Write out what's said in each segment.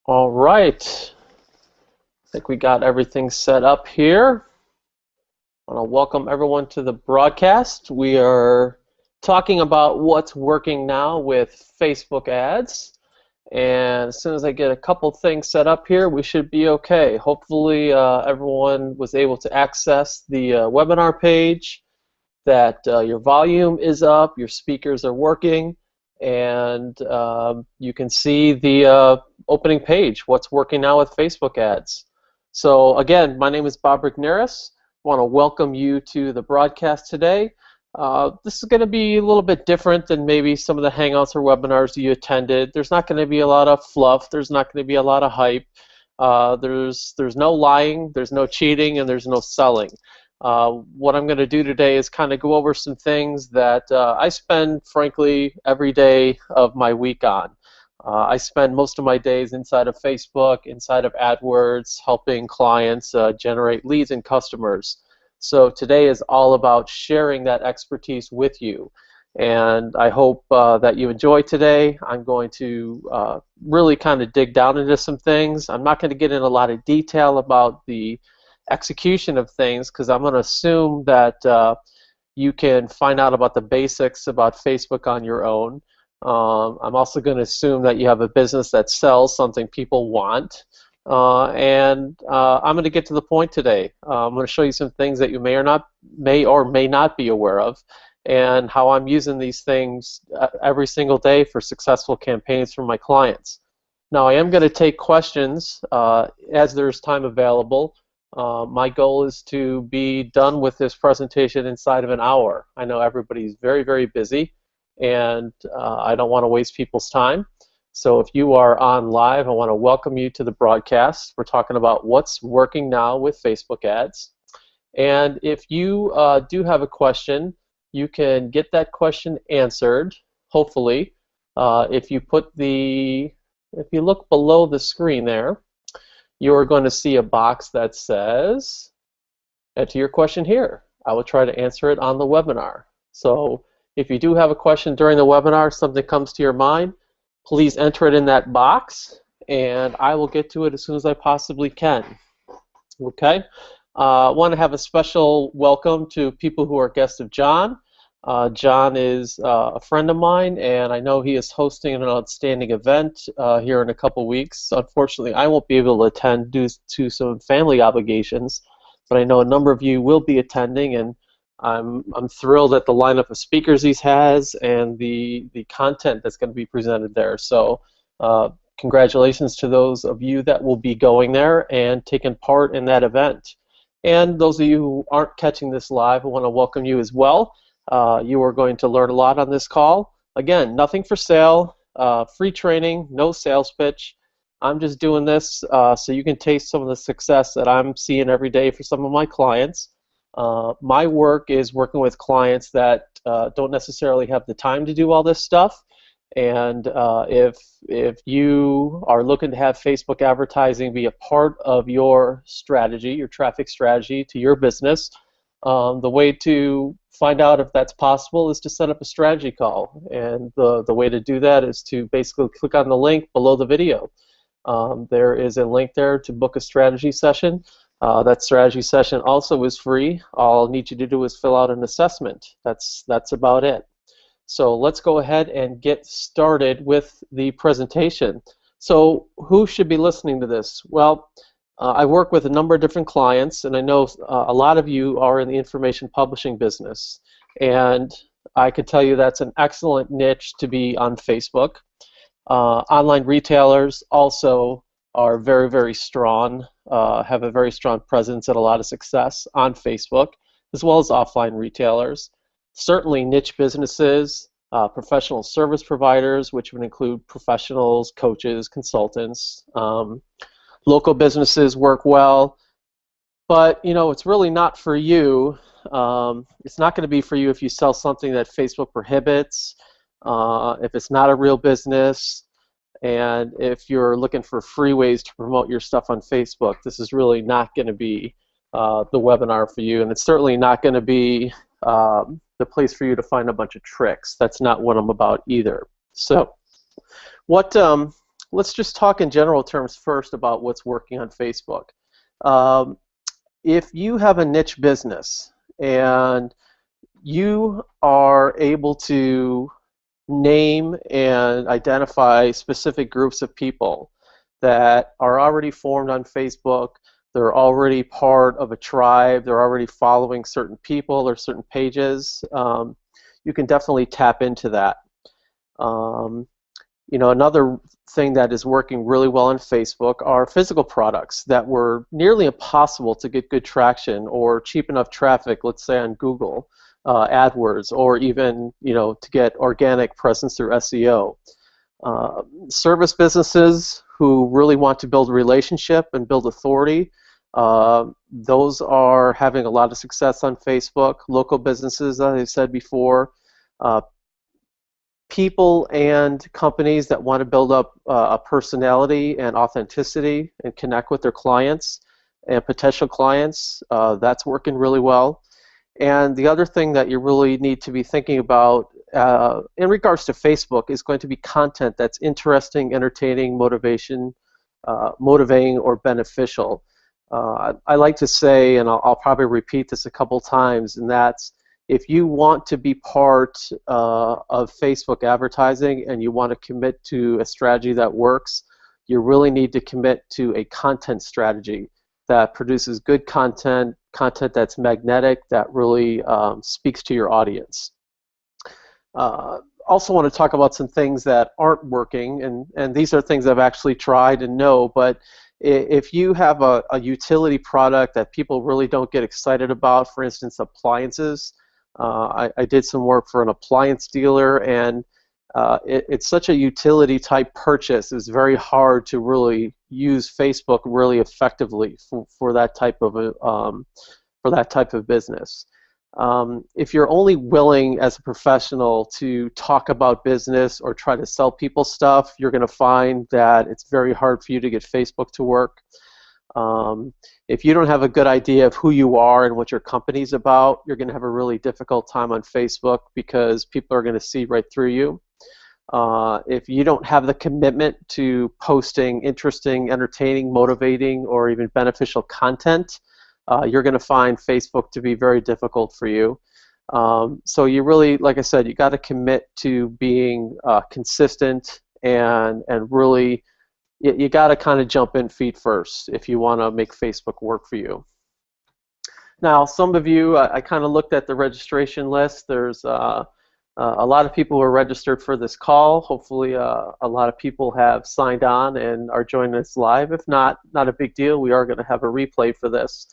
All right. I think we got everything set up here. I want to welcome everyone to the broadcast. We are talking about what's working now with Facebook ads. And as soon as I get a couple things set up here, we should be okay. Hopefully, everyone was able to access the webinar page, that your volume is up, your speakers are working, and you can see the opening page, what's working now with Facebook ads. So again, my name is Bob Rigneris. I want to welcome you to the broadcast today. This is going to be a little bit different than maybe some of the Hangouts or webinars you attended. There's not going to be a lot of fluff. There's not going to be a lot of hype. There's no lying, there's no cheating, and there's no selling. What I'm going to do today is kind of go over some things that I spend, frankly, every day of my week on. I spend most of my days inside of Facebook, inside of AdWords, helping clients generate leads and customers. So today is all about sharing that expertise with you. And I hope that you enjoy today. I'm going to really kind of dig down into some things. I'm not going to get in a lot of detail about the execution of things because I'm going to assume that you can find out about the basics about Facebook on your own. I'm also going to assume that you have a business that sells something people want. I'm going to get to the point today. I'm going to show you some things that you may or may not be aware of, and how I'm using these things every single day for successful campaigns for my clients. Now, I am going to take questions as there's time available. My goal is to be done with this presentation inside of an hour. I know everybody's very, very busy, and I don't want to waste people's time. So if you are on live, I want to welcome you to the broadcast. We're talking about what's working now with Facebook ads. And if you do have a question, you can get that question answered, hopefully. If you look below the screen there, you're going to see a box that says, enter your question here. I will try to answer it on the webinar. So if you do have a question during the webinar, something comes to your mind, please enter it in that box, and I will get to it as soon as I possibly can. Okay? I want to have a special welcome to people who are guests of John. John is a friend of mine, and I know he is hosting an outstanding event here in a couple weeks. Unfortunately, I won't be able to attend due to some family obligations, but I know a number of you will be attending, and I'm thrilled at the lineup of speakers he has and the content that's going to be presented there. So congratulations to those of you that will be going there and taking part in that event. And those of you who aren't catching this live, I want to welcome you as well. You are going to learn a lot on this call. Again, nothing for sale, free training, no sales pitch. I'm just doing this so you can taste some of the success that I'm seeing every day for some of my clients. My work is working with clients that don't necessarily have the time to do all this stuff. And if you are looking to have Facebook advertising be a part of your strategy, your traffic strategy to your business, the way to find out if that's possible is to set up a strategy call. And the way to do that is to basically click on the link below the video. There is a link there to book a strategy session. That strategy session also is free. All I need you to do is fill out an assessment. That's about it. So let's go ahead and get started with the presentation. So who should be listening to this? Well, I work with a number of different clients, and I know a lot of you are in the information publishing business. And I could tell you that's an excellent niche to be on Facebook. Online retailers also are very, very strong, have a very strong presence and a lot of success on Facebook, as well as offline retailers. Certainly niche businesses, professional service providers, which would include professionals, coaches, consultants. Local businesses work well, but it's really not for you. It's not going to be for you if you sell something that Facebook prohibits, if it's not a real business, and if you're looking for free ways to promote your stuff on Facebook. This is really not going to be the webinar for you, and it's certainly not going to be the place for you to find a bunch of tricks. That's not what I'm about either. So what let's just talk in general terms first about what's working on Facebook. Um, if you have a niche business and you are able to name and identify specific groups of people that are already formed on Facebook, they're already part of a tribe, they're already following certain people or certain pages, you can definitely tap into that. Um, Another thing that is working really well on Facebook are physical products that were nearly impossible to get good traction or cheap enough traffic, let's say on Google AdWords, or even to get organic presence through SEO. Service businesses who really want to build a relationship and build authority, those are having a lot of success on Facebook. Local businesses, as I said before, people and companies that want to build up a personality and authenticity and connect with their clients and potential clients, that's working really well. And the other thing that you really need to be thinking about in regards to Facebook is going to be content that's interesting, entertaining, motivating, or beneficial. I like to say, and I'll probably repeat this a couple times, and that's if you want to be part of Facebook advertising and you want to commit to a strategy that works, you really need to commit to a content strategy that produces good content that's magnetic, that really speaks to your audience. Also want to talk about some things that aren't working, and these are things I've actually tried and know, but if you have a utility product that people really don't get excited about, for instance, appliances, I did some work for an appliance dealer, and it's such a utility type purchase. It's very hard to really use Facebook really effectively for that type of business. If you're only willing as a professional to talk about business or try to sell people stuff, you're going to find that it's very hard for you to get Facebook to work. If you don't have a good idea of who you are and what your company's about, you're going to have a really difficult time on Facebook because people are going to see right through you. If you don't have the commitment to posting interesting, entertaining, motivating, or even beneficial content, you're going to find Facebook to be very difficult for you. So you really, like I said, you got to commit to being consistent and really you got to kind of jump in feet first if you want to make Facebook work for you. Now, some of you, I kind of looked at the registration list. There's a lot of people who are registered for this call. Hopefully, a lot of people have signed on and are joining us live. If not, not a big deal. We are going to have a replay for this.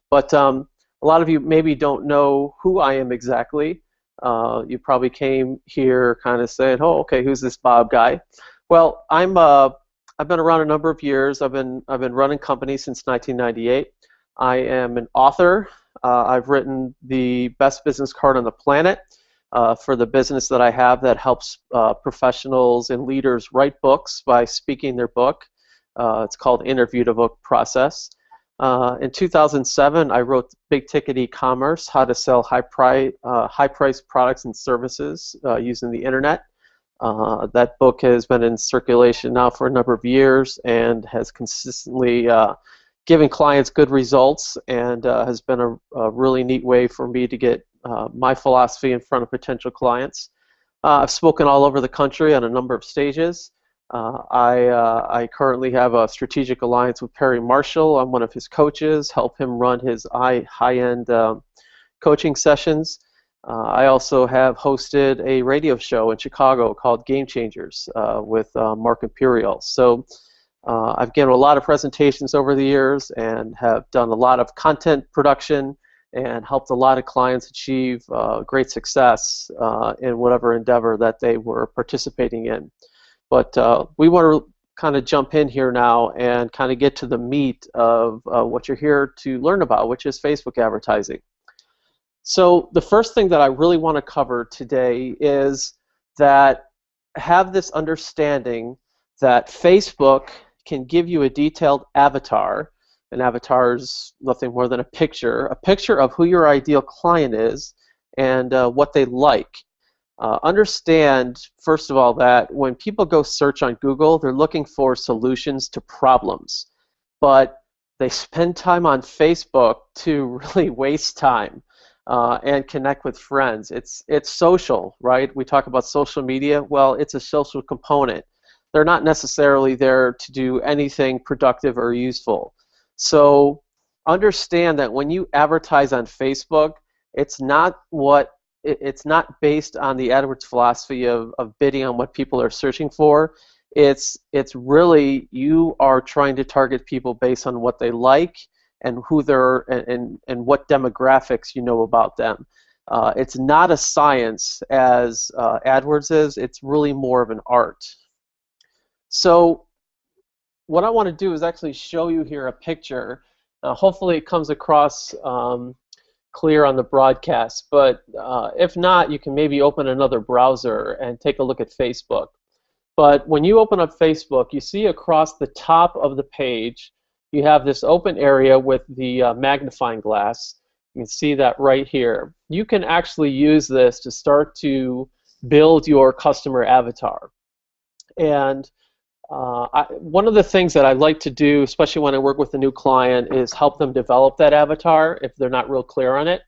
But a lot of you maybe don't know who I am exactly. You probably came here kind of saying, "Oh, okay, who's this Bob guy?" Well, I've been around a number of years. I've been running companies since 1998. I am an author. I've written the best business card on the planet for the business that I have that helps professionals and leaders write books by speaking their book. It's called Interview to Book Process. In 2007, I wrote Big Ticket E-Commerce: How to Sell High-Priced Products and Services Using the Internet. That book has been in circulation now for a number of years and has consistently given clients good results, and has been a really neat way for me to get my philosophy in front of potential clients. I've spoken all over the country on a number of stages. I currently have a strategic alliance with Perry Marshall. I'm one of his coaches, help him run his high-end coaching sessions. I also have hosted a radio show in Chicago called Game Changers with Mark Imperial. So I've given a lot of presentations over the years and have done a lot of content production and helped a lot of clients achieve great success in whatever endeavor that they were participating in. But we want to kind of jump in here now and kind of get to the meat of what you're here to learn about, which is Facebook advertising. So the first thing that I really want to cover today is that have this understanding that Facebook can give you a detailed avatar. An avatar is nothing more than a picture of who your ideal client is and what they like. Understand, first of all, that when people go search on Google, they're looking for solutions to problems. But they spend time on Facebook to really waste time and connect with friends. It's social, right? We talk about social media. Well, it's a social component. They're not necessarily there to do anything productive or useful. So understand that when you advertise on Facebook, it's not what it's not based on the AdWords philosophy of bidding on what people are searching for. It's really you are trying to target people based on what they like and who they're and what demographics you know about them. It's not a science as AdWords is. It's really more of an art. So what I want to do is actually show you here a picture. Hopefully it comes across clear on the broadcast, but if not, you can maybe open another browser and take a look at Facebook. But when you open up Facebook, you see across the top of the page, you have this open area with the magnifying glass. You can see that right here. You can actually use this to start to build your customer avatar. And one of the things that I like to do, especially when I work with a new client, is help them develop that avatar if they're not real clear on it.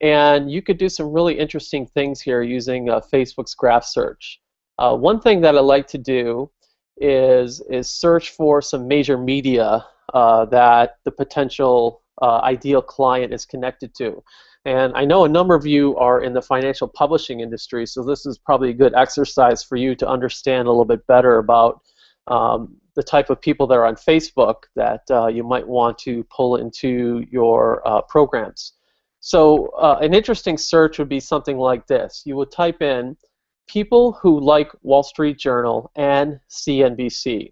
And you could do some really interesting things here using Facebook's graph search. One thing that I like to do is search for some major media that the potential ideal client is connected to. And I know a number of you are in the financial publishing industry, so this is probably a good exercise for you to understand a little bit better about the type of people that are on Facebook that you might want to pull into your programs. So an interesting search would be something like this. You would type in people who like Wall Street Journal and CNBC.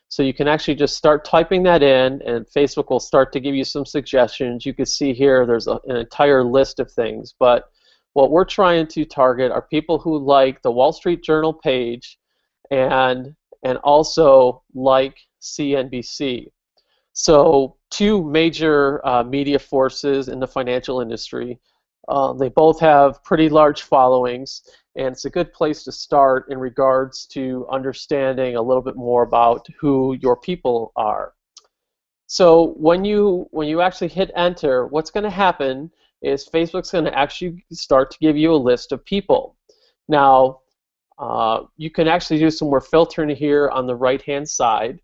So you can actually just start typing that in, and Facebook will start to give you some suggestions. You can see here there's an entire list of things, but what we're trying to target are people who like the Wall Street Journal page and also like CNBC. So two major media forces in the financial industry. They both have pretty large followings, and it's a good place to start in regards to understanding a little bit more about who your people are. So when you actually hit enter, what's going to happen is Facebook's going to actually start to give you a list of people. Now, you can actually do some more filtering here on the right-hand side,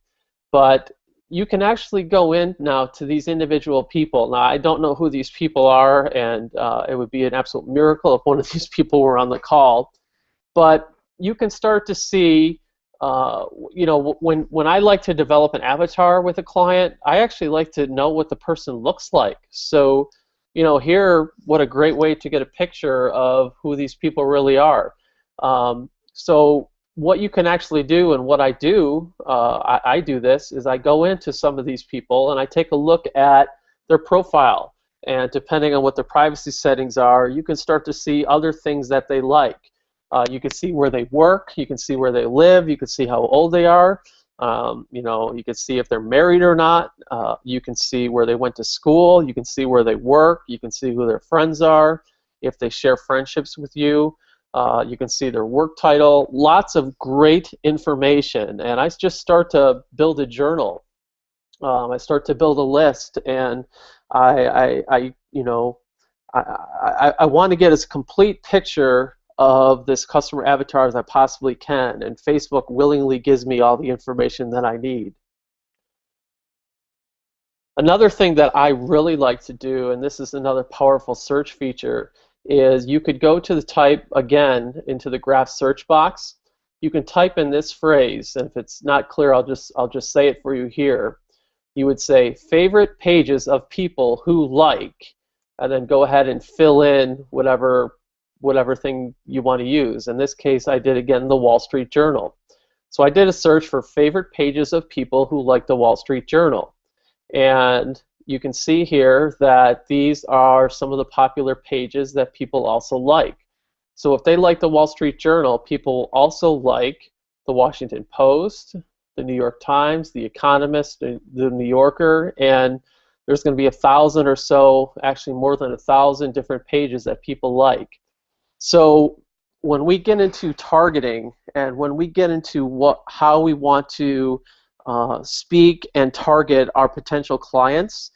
but you can actually go in now to these individual people. Now, I don't know who these people are, and it would be an absolute miracle if one of these people were on the call. But you can start to see, you know, when I like to develop an avatar with a client, I actually like to know what the person looks like. So, you know, here, what a great way to get a picture of who these people really are. So what you can actually do, and what I do, I do this, is I go into some of these people and I take a look at their profile. And depending on what their privacy settings are, you can start to see other things that they like. You can see where they work, you can see where they live, you can see how old they are, you know, you can see if they're married or not, you can see where they went to school, you can see where they work, you can see who their friends are, if they share friendships with you. You can see their work title, lots of great information, and I just start to build a journal. I start to build a list, and I want to get as complete picture of this customer avatar as I possibly can, and Facebook willingly gives me all the information that I need. Another thing that I really like to do, and this is another powerful search feature, is you could go to the type again into the graph search box. You can type in this phrase, and if it's not clear, I'll just say it for you here. You would say favorite pages of people who like, and then go ahead and fill in whatever thing you want to use. In this case, I did again the Wall Street Journal. So I did a search for favorite pages of people who like the Wall Street Journal, and you can see here that these are some of the popular pages that people also like. So if they like the Wall Street Journal, people also like the Washington Post, the New York Times, the Economist, the New Yorker, and there's going to be 1,000 or so, actually more than 1,000 different pages that people like. So when we get into targeting and when we get into how we want to speak and target our potential clients,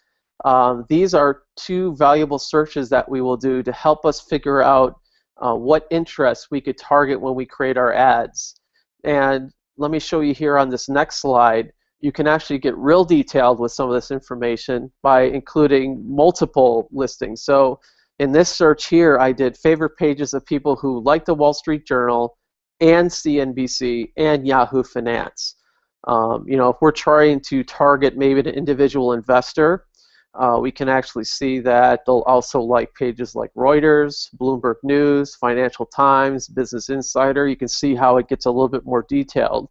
these are two valuable searches that we will do to help us figure out what interests we could target when we create our ads. And let me show you here on this next slide. You can actually get real detailed with some of this information by including multiple listings. So in this search here, I did favorite pages of people who like the Wall Street Journal and CNBC and Yahoo Finance. If we're trying to target maybe an individual investor, we can actually see that they'll also like pages like Reuters, Bloomberg News, Financial Times, Business Insider. You can see how it gets a little bit more detailed.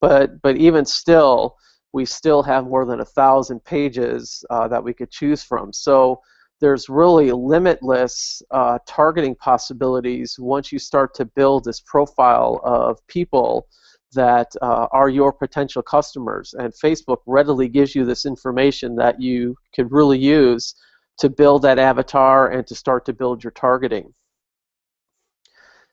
But even still, we still have more than 1,000 pages that we could choose from. So there's really limitless targeting possibilities once you start to build this profile of people that are your potential customers. And Facebook readily gives you this information that you could really use to build that avatar and to start to build your targeting.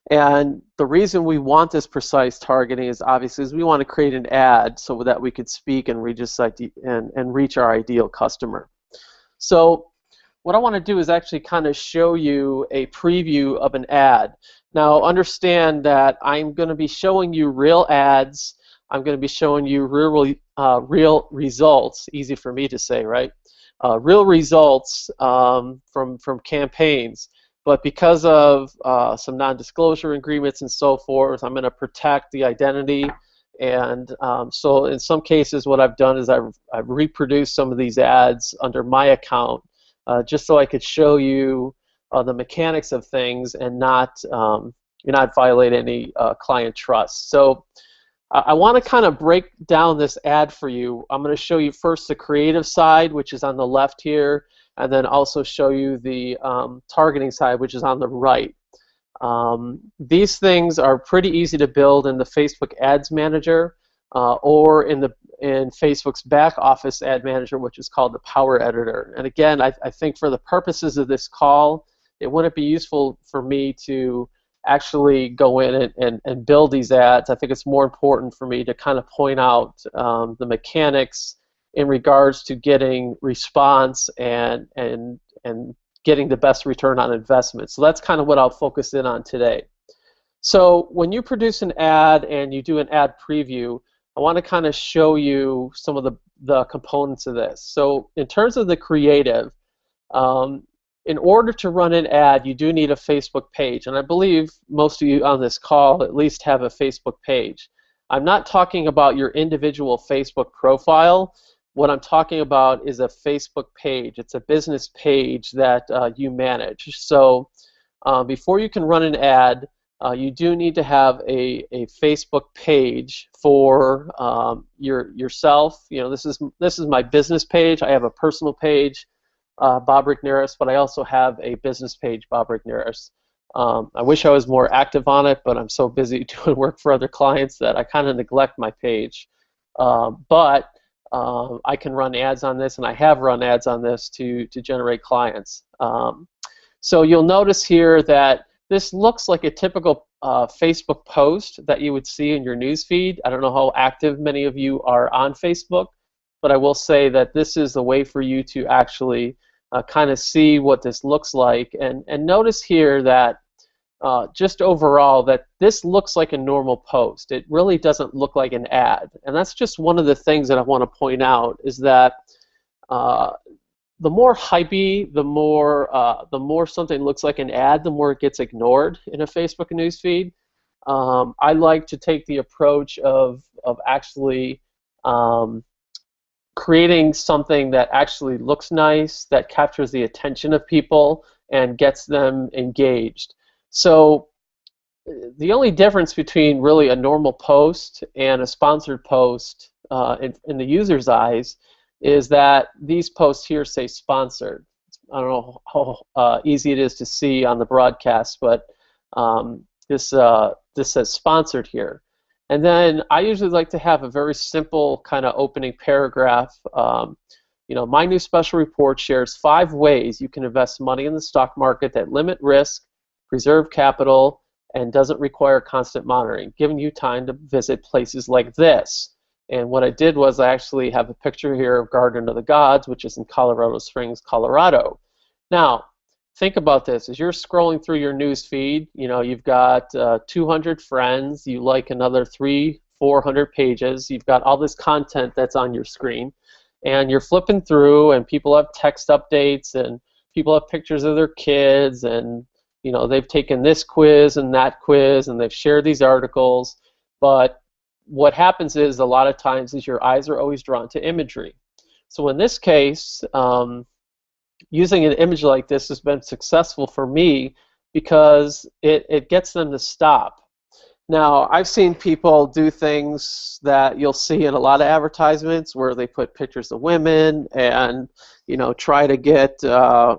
And the reason we want this precise targeting is obviously we want to create an ad so that we could speak and reach our ideal customer. So what I want to do is actually kind of show you a preview of an ad. Now understand that I'm going to be showing you real ads. I'm going to be showing you real results. Easy for me to say, right? Real results from campaigns. But because of some non-disclosure agreements and so forth, I'm going to protect the identity. And so in some cases what I've done is I've reproduced some of these ads under my account just so I could show you the mechanics of things and not violate any client trust. So I want to kind of break down this ad for you. I'm going to show you first the creative side, which is on the left here, and then also show you the targeting side, which is on the right. These things are pretty easy to build in the Facebook Ads Manager or in Facebook's back office ad manager, which is called the Power Editor. And again, I think for the purposes of this call, it wouldn't be useful for me to actually go in and build these ads. I think it's more important for me to kind of point out the mechanics in regards to getting response and getting the best return on investment. So that's kind of what I'll focus in on today. So when you produce an ad and you do an ad preview, I want to kind of show you some of the components of this. So in terms of the creative, in order to run an ad, you do need a Facebook page. And I believe most of you on this call at least have a Facebook page. I'm not talking about your individual Facebook profile. What I'm talking about is a Facebook page. It's a business page that you manage. So before you can run an ad, you do need to have a Facebook page for yourself. This is my business page. I have a personal page, Bob Rickneris, but I also have a business page, Bob Rickneris. I wish I was more active on it, but I'm so busy doing work for other clients that I kind of neglect my page. But I can run ads on this, and I have run ads on this to generate clients. So you'll notice here that this looks like a typical Facebook post that you would see in your news feed. I don't know how active many of you are on Facebook, but I will say that this is the way for you to actually kind of see what this looks like. And notice here that just overall that this looks like a normal post. It really doesn't look like an ad. And that's just one of the things that I want to point out is that the more hypey, the more something looks like an ad, the more it gets ignored in a Facebook newsfeed. I like to take the approach of actually creating something that actually looks nice, that captures the attention of people and gets them engaged. So the only difference between really a normal post and a sponsored post in the user's eyes is that these posts here say sponsored. I don't know how easy it is to see on the broadcast, but this says sponsored here. And then I usually like to have a very simple kind of opening paragraph. My new special report shares 5 ways you can invest money in the stock market that limit risk, preserve capital, and doesn't require constant monitoring, giving you time to visit places like this. And what I did was I actually have a picture here of Garden of the Gods, which is in Colorado Springs, Colorado. Now, think about this. As you're scrolling through your news feed, you've got 200 friends, you like another 400 pages, you've got all this content that's on your screen, and you're flipping through, and people have text updates, and people have pictures of their kids, and they've taken this quiz and that quiz, and they've shared these articles. But what happens is a lot of times is your eyes are always drawn to imagery. So in this case, using an image like this has been successful for me because it gets them to stop. Now, I've seen people do things that you'll see in a lot of advertisements where they put pictures of women and try to get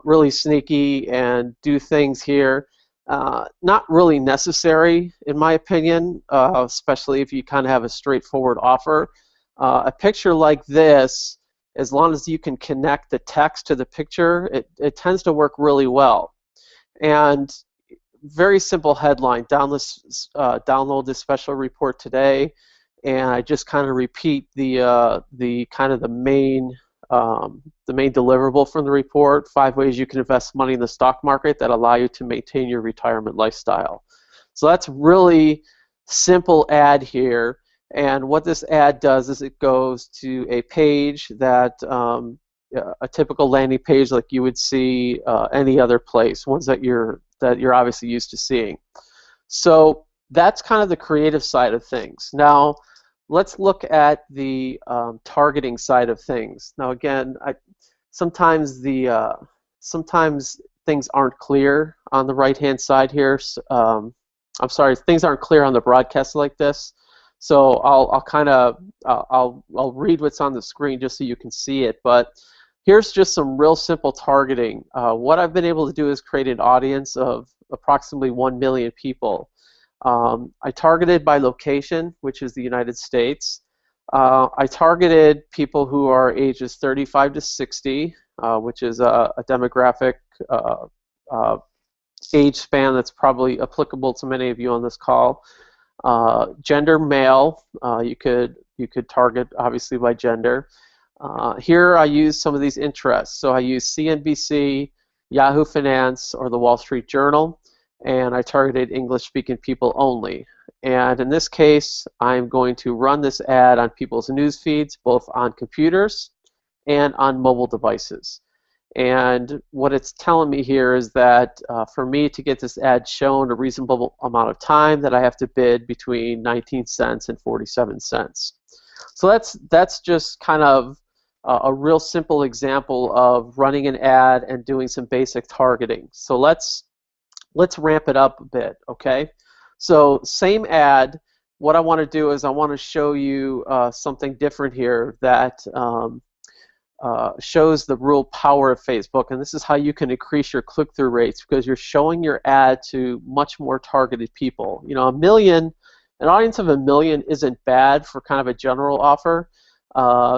really sneaky and do things here. Not really necessary, in my opinion, especially if you kind of have a straightforward offer. A picture like this, as long as you can connect the text to the picture, it tends to work really well. And very simple headline: download this special report today, and I just kind of repeat the main deliverable from the report: 5 ways you can invest money in the stock market that allow you to maintain your retirement lifestyle. So that's really simple ad here, and what this ad does is it goes to a page that a typical landing page like you would see any other place, ones that you're obviously used to seeing. So that's kind of the creative side of things. Now let's look at the targeting side of things. Now again, sometimes things aren't clear on the right-hand side here. I'm sorry, things aren't clear on the broadcast like this. So I'll read what's on the screen just so you can see it. But here's just some real simple targeting. What I've been able to do is create an audience of approximately 1 million people. I targeted by location, which is the United States. I targeted people who are ages 35 to 60, which is a demographic age span that's probably applicable to many of you on this call. Gender male, you could target obviously by gender. Here I use some of these interests. So I use CNBC, Yahoo Finance, or the Wall Street Journal, and I targeted English-speaking people only. And in this case, I'm going to run this ad on people's news feeds, both on computers and on mobile devices. And what it's telling me here is that for me to get this ad shown a reasonable amount of time, that I have to bid between 19 cents and 47 cents. So that's just kind of a real simple example of running an ad and doing some basic targeting. So let's ramp it up a bit, okay? So same ad. What I want to do is I want to show you something different here that shows the real power of Facebook, and this is how you can increase your click-through rates, because you're showing your ad to much more targeted people. An audience of 1 million isn't bad for kind of a general offer.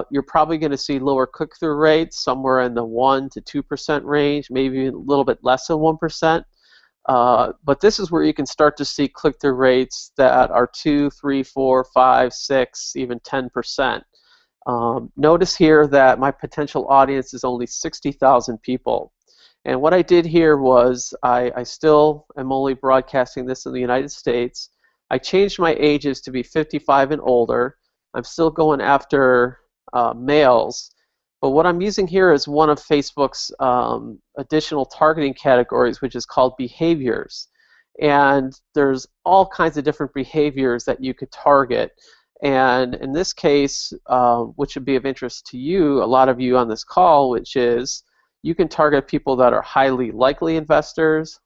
You're probably going to see lower click-through rates, somewhere in the 1% to 2% range, maybe a little bit less than 1%. But this is where you can start to see click-through rates that are 2, 3, 4, 5, 6, even 10%. Notice here that my potential audience is only 60,000 people. And what I did here was I still am only broadcasting this in the United States. I changed my ages to be 55 and older. I'm still going after males. But what I'm using here is one of Facebook's additional targeting categories, which is called behaviors. And there's all kinds of different behaviors that you could target. And in this case, which would be of interest to you, a lot of you on this call, which is you can target people that are highly likely investors.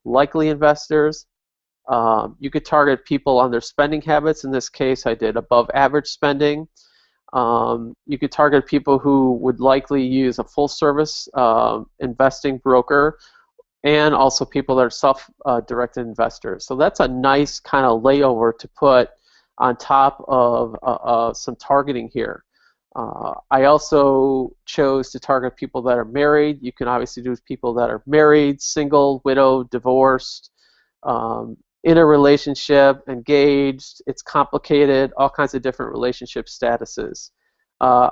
You could target people on their spending habits. In this case, I did above average spending. You could target people who would likely use a full-service investing broker, and also people that are self-directed investors. So that's a nice kind of layover to put on top of some targeting here. I also chose to target people that are married. You can obviously do people that are married, single, widow, divorced. in a relationship, engaged, it's complicated, all kinds of different relationship statuses.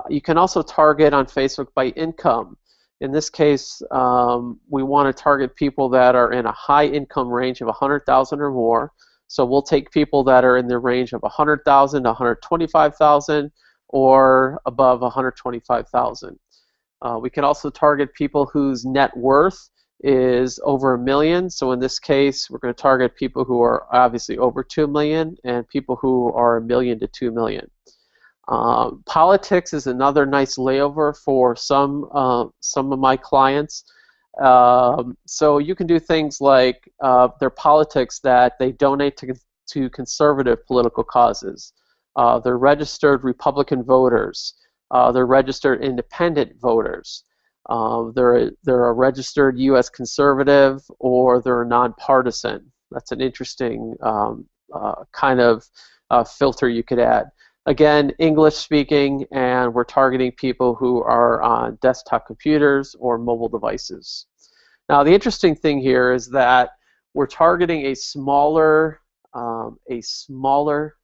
You can also target on Facebook by income. In this case, we want to target people that are in a high income range of 100,000 or more. So we'll take people that are in the range of 100,000 to 125,000 or above 125,000. We can also target people whose net worth is over $1 million. So in this case, we're going to target people who are obviously over $2 million and people who are $1 million to $2 million. Politics is another nice layover for some of my clients. So you can do things like their politics that they donate to conservative political causes. They're registered Republican voters. They're registered independent voters. They're a registered U.S. conservative, or they're nonpartisan. That's an interesting kind of filter you could add. Again, English speaking, and we're targeting people who are on desktop computers or mobile devices. Now, the interesting thing here is that we're targeting a smaller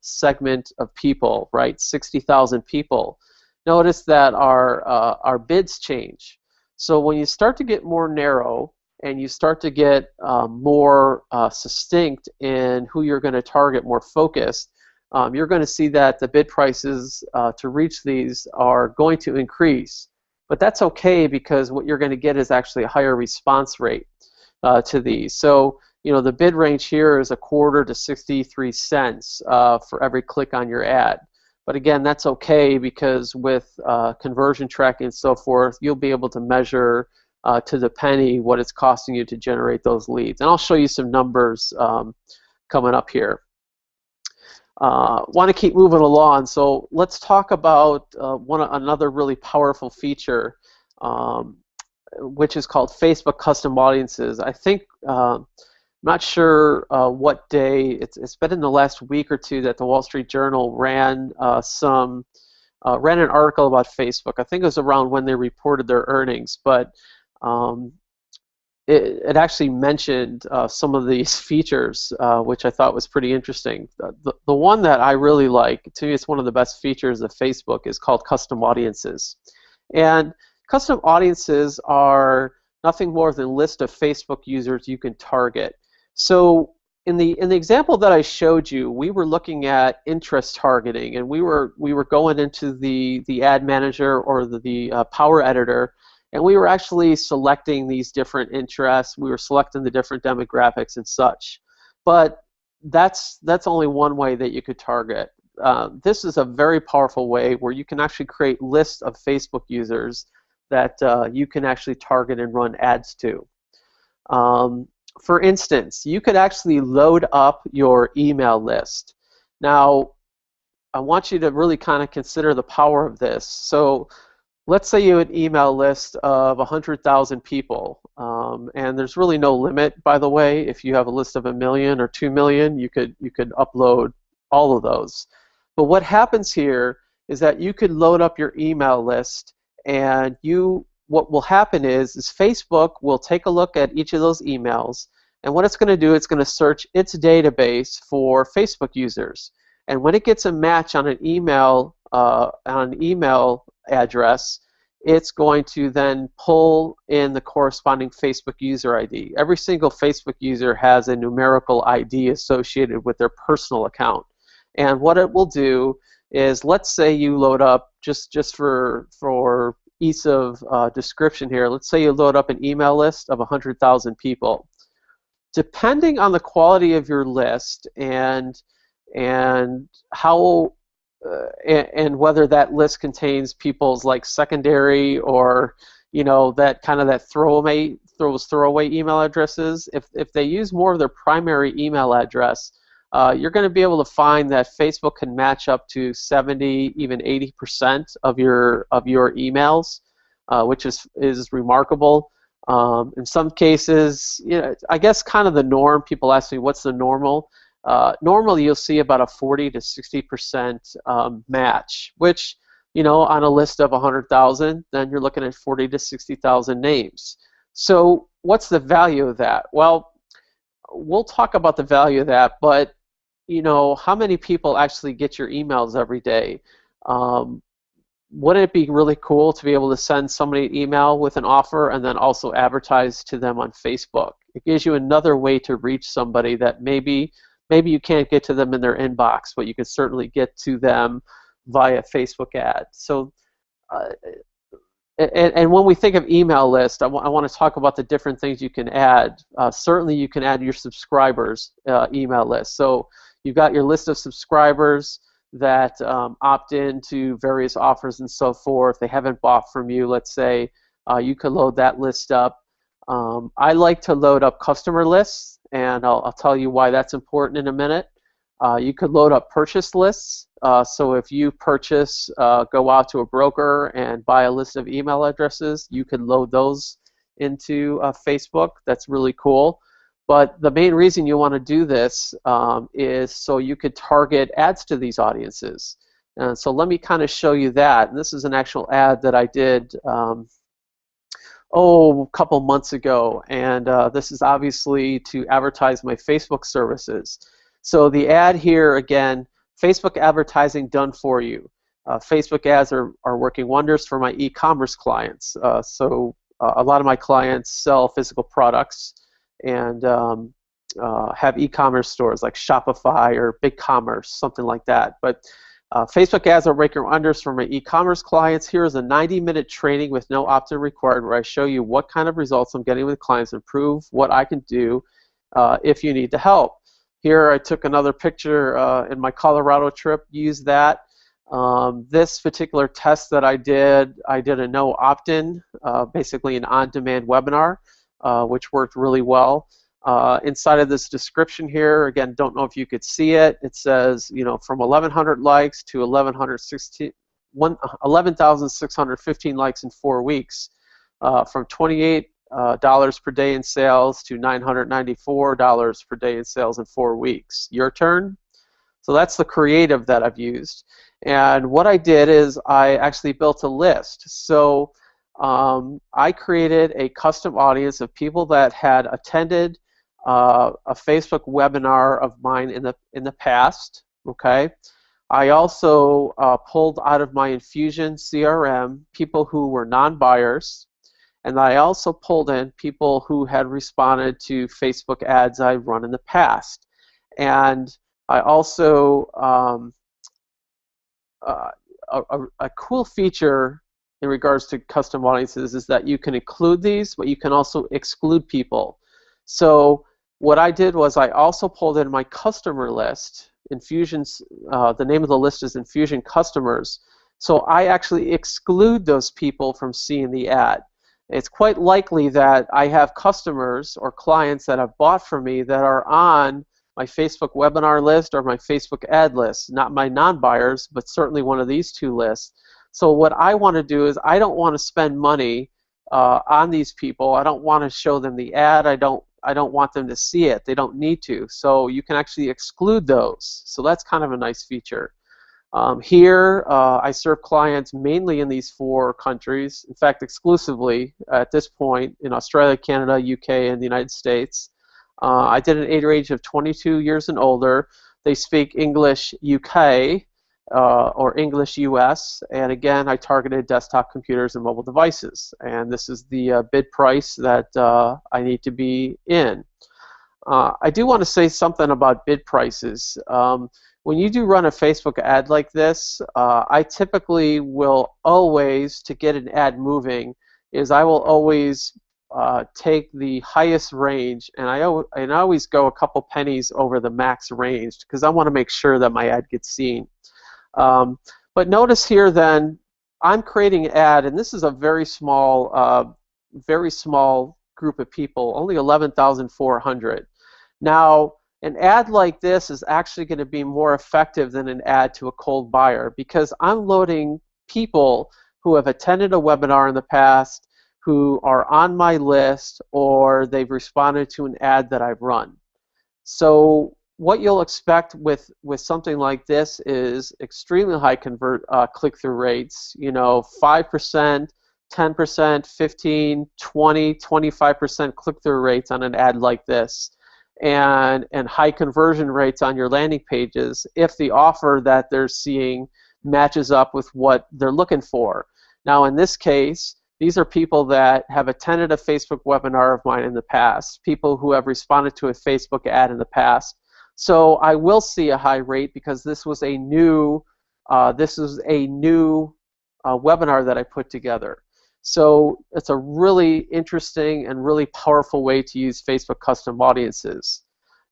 segment of people, right? 60,000 people. Notice that our bids change. So when you start to get more narrow and you start to get more succinct in who you're going to target, more focused, you're going to see that the bid prices to reach these are going to increase. But that's okay, because what you're going to get is actually a higher response rate to these. So, you know, the bid range here is 1/4 to 63 cents for every click on your ad. But again, that's okay, because with conversion tracking and so forth, you'll be able to measure to the penny what it's costing you to generate those leads. And I'll show you some numbers coming up here. Want to keep moving along, so let's talk about another really powerful feature, which is called Facebook Custom Audiences. I think, I'm not sure what day, it's been in the last week or two that the Wall Street Journal ran an article about Facebook. I think it was around when they reported their earnings, but it actually mentioned some of these features, which I thought was pretty interesting. The one that I really like, to me it's one of the best features of Facebook, is called Custom Audiences. And custom audiences are nothing more than a list of Facebook users you can target. So in the example that I showed you, we were looking at interest targeting, and we were going into the ad manager or the power editor, and we were actually selecting these different interests. We were selecting the different demographics and such. But that's only one way that you could target. This is a very powerful way where you can actually create lists of Facebook users that you can actually target and run ads to. For instance, you could actually load up your email list. Now, I want you to really kind of consider the power of this. So let's say you have an email list of 100,000 people, and there's really no limit, by the way. If you have a list of 1 million or 2 million, you could upload all of those. But what happens here is that you could load up your email list, and what will happen is Facebook will take a look at each of those emails, and what it's going to do, it's going to search its database for Facebook users. And when it gets a match on an email address, it's going to then pull in the corresponding Facebook user ID. Every single Facebook user has a numerical ID associated with their personal account. And what it will do is, let's say you load up, just for ease of description here, let's say you load up an email list of 100,000 people. Depending on the quality of your list and how and whether that list contains people's like secondary or that throwaway email addresses, if they use more of their primary email address, you're going to be able to find that Facebook can match up to 70, even 80% of your emails, which is remarkable. In some cases, I guess kind of the norm. People ask me, what's the normal? Normally, you'll see about a 40 to 60% match, which, on a list of 100,000, then you're looking at 40 to 60,000 names. So what's the value of that? Well, we'll talk about the value of that, but you know, how many people actually get your emails every day? Um, wouldn't it be really cool to be able to send somebody an email with an offer and then also advertise to them on Facebook? It gives you another way to reach somebody that maybe you can't get to them in their inbox, but you can certainly get to them via Facebook ad. So, uh, and when we think of email list, I want to talk about the different things you can add. Certainly, you can add your subscribers' email list. So you've got your list of subscribers that opt in to various offers and so forth. They haven't bought from you, let's say. You could load that list up. I like to load up customer lists, and I'll tell you why that's important in a minute. You could load up purchase lists. So if you purchase, go out to a broker and buy a list of email addresses, you could load those into Facebook. That's really cool. But the main reason you want to do this is so you could target ads to these audiences. And so let me kind of show you that. And this is an actual ad that I did a couple months ago. And this is obviously to advertise my Facebook services. So the ad here, again, Facebook advertising done for you. Facebook ads are working wonders for my e-commerce clients. A lot of my clients sell physical products and have e-commerce stores like Shopify or BigCommerce, something like that. But Facebook ads are working wonders for my e-commerce clients. Here is a 90-minute training with no opt-in required where I show you what kind of results I'm getting with clients and prove what I can do if you need the help. Here I took another picture in my Colorado trip, used that. This particular test that I did a no opt-in, basically an on-demand webinar, which worked really well. Inside of this description here, again, don't know if you could see it, it says, you know, from 1,100 likes to 11,615 likes in 4 weeks, from 28 dollars per day in sales to $994 per day in sales in 4 weeks. Your turn. So that's the creative that I've used. And what I did is I actually built a list. So I created a custom audience of people that had attended a Facebook webinar of mine in the past. Okay. I also pulled out of my Infusion CRM people who were non-buyers. And I also pulled in people who had responded to Facebook ads I've run in the past. And I also, a cool feature in regards to custom audiences is that you can include these, but you can also exclude people. So what I did was I also pulled in my customer list. Infusion's, the name of the list is Infusion Customers. So I actually exclude those people from seeing the ad. It's quite likely that I have customers or clients that have bought from me that are on my Facebook webinar list or my Facebook ad list, not my non-buyers, but certainly one of these two lists. So what I want to do is I don't want to spend money on these people. I don't want to show them the ad. I don't want them to see it. They don't need to. So you can actually exclude those. So that's kind of a nice feature. Here, I serve clients mainly in these 4 countries, in fact, exclusively at this point in Australia, Canada, UK, and the United States. I did an age range of 22 years and older. They speak English UK or English US, and again, I targeted desktop computers and mobile devices. And this is the bid price that I need to be in. I do want to say something about bid prices. When you do run a Facebook ad like this, I typically will always, to get an ad moving, is I will always take the highest range, and I always go a couple pennies over the max range because I want to make sure that my ad gets seen. But notice here then, I'm creating an ad, and this is a very small group of people, only 11,400. Now, an ad like this is actually going to be more effective than an ad to a cold buyer because I'm loading people who have attended a webinar in the past, who are on my list, or they've responded to an ad that I've run. So what you'll expect with something like this is extremely high click-through rates, you know, 5%, 10%, 15, 20, 25% click-through rates on an ad like this. and high conversion rates on your landing pages if the offer that they're seeing matches up with what they're looking for. Now, in this case, these are people that have attended a Facebook webinar of mine in the past, people who have responded to a Facebook ad in the past. So I will see a high rate because this was a new webinar that I put together. So it's a really interesting and really powerful way to use Facebook custom audiences.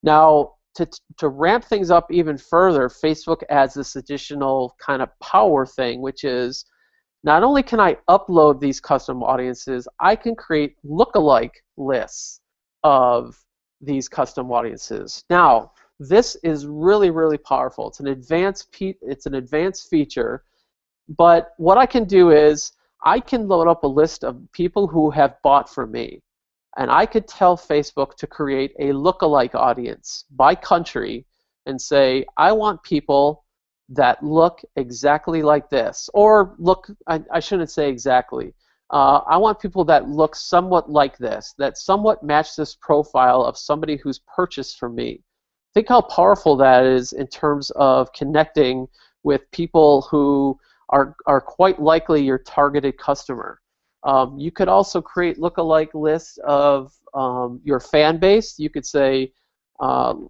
Now, to ramp things up even further, Facebook adds this additional kind of power thing, which is not only can I upload these custom audiences, I can create lookalike lists of these custom audiences. Now, this is really, really powerful. It's an advanced feature, but what I can do is I can load up a list of people who have bought from me, and I could tell Facebook to create a lookalike audience by country and say, I want people that look exactly like this, or look, I shouldn't say exactly. I want people that look somewhat like this, that somewhat match this profile of somebody who's purchased from me. Think how powerful that is in terms of connecting with people who are quite likely your targeted customer. You could also create lookalike lists of your fan base. You could say,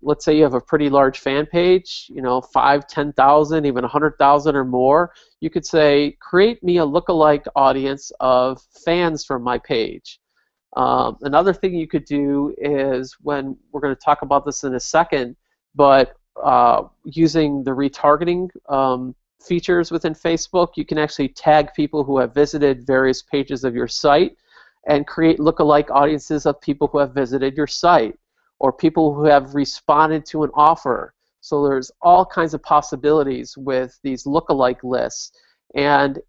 let's say you have a pretty large fan page, 5, 10,000, even 100,000 or more. You could say, create me a lookalike audience of fans from my page. Another thing you could do is, when we're going to talk about this in a second, but using the retargeting features within Facebook, you can actually tag people who have visited various pages of your site and create lookalike audiences of people who have visited your site or people who have responded to an offer. So there's all kinds of possibilities with these lookalike lists, and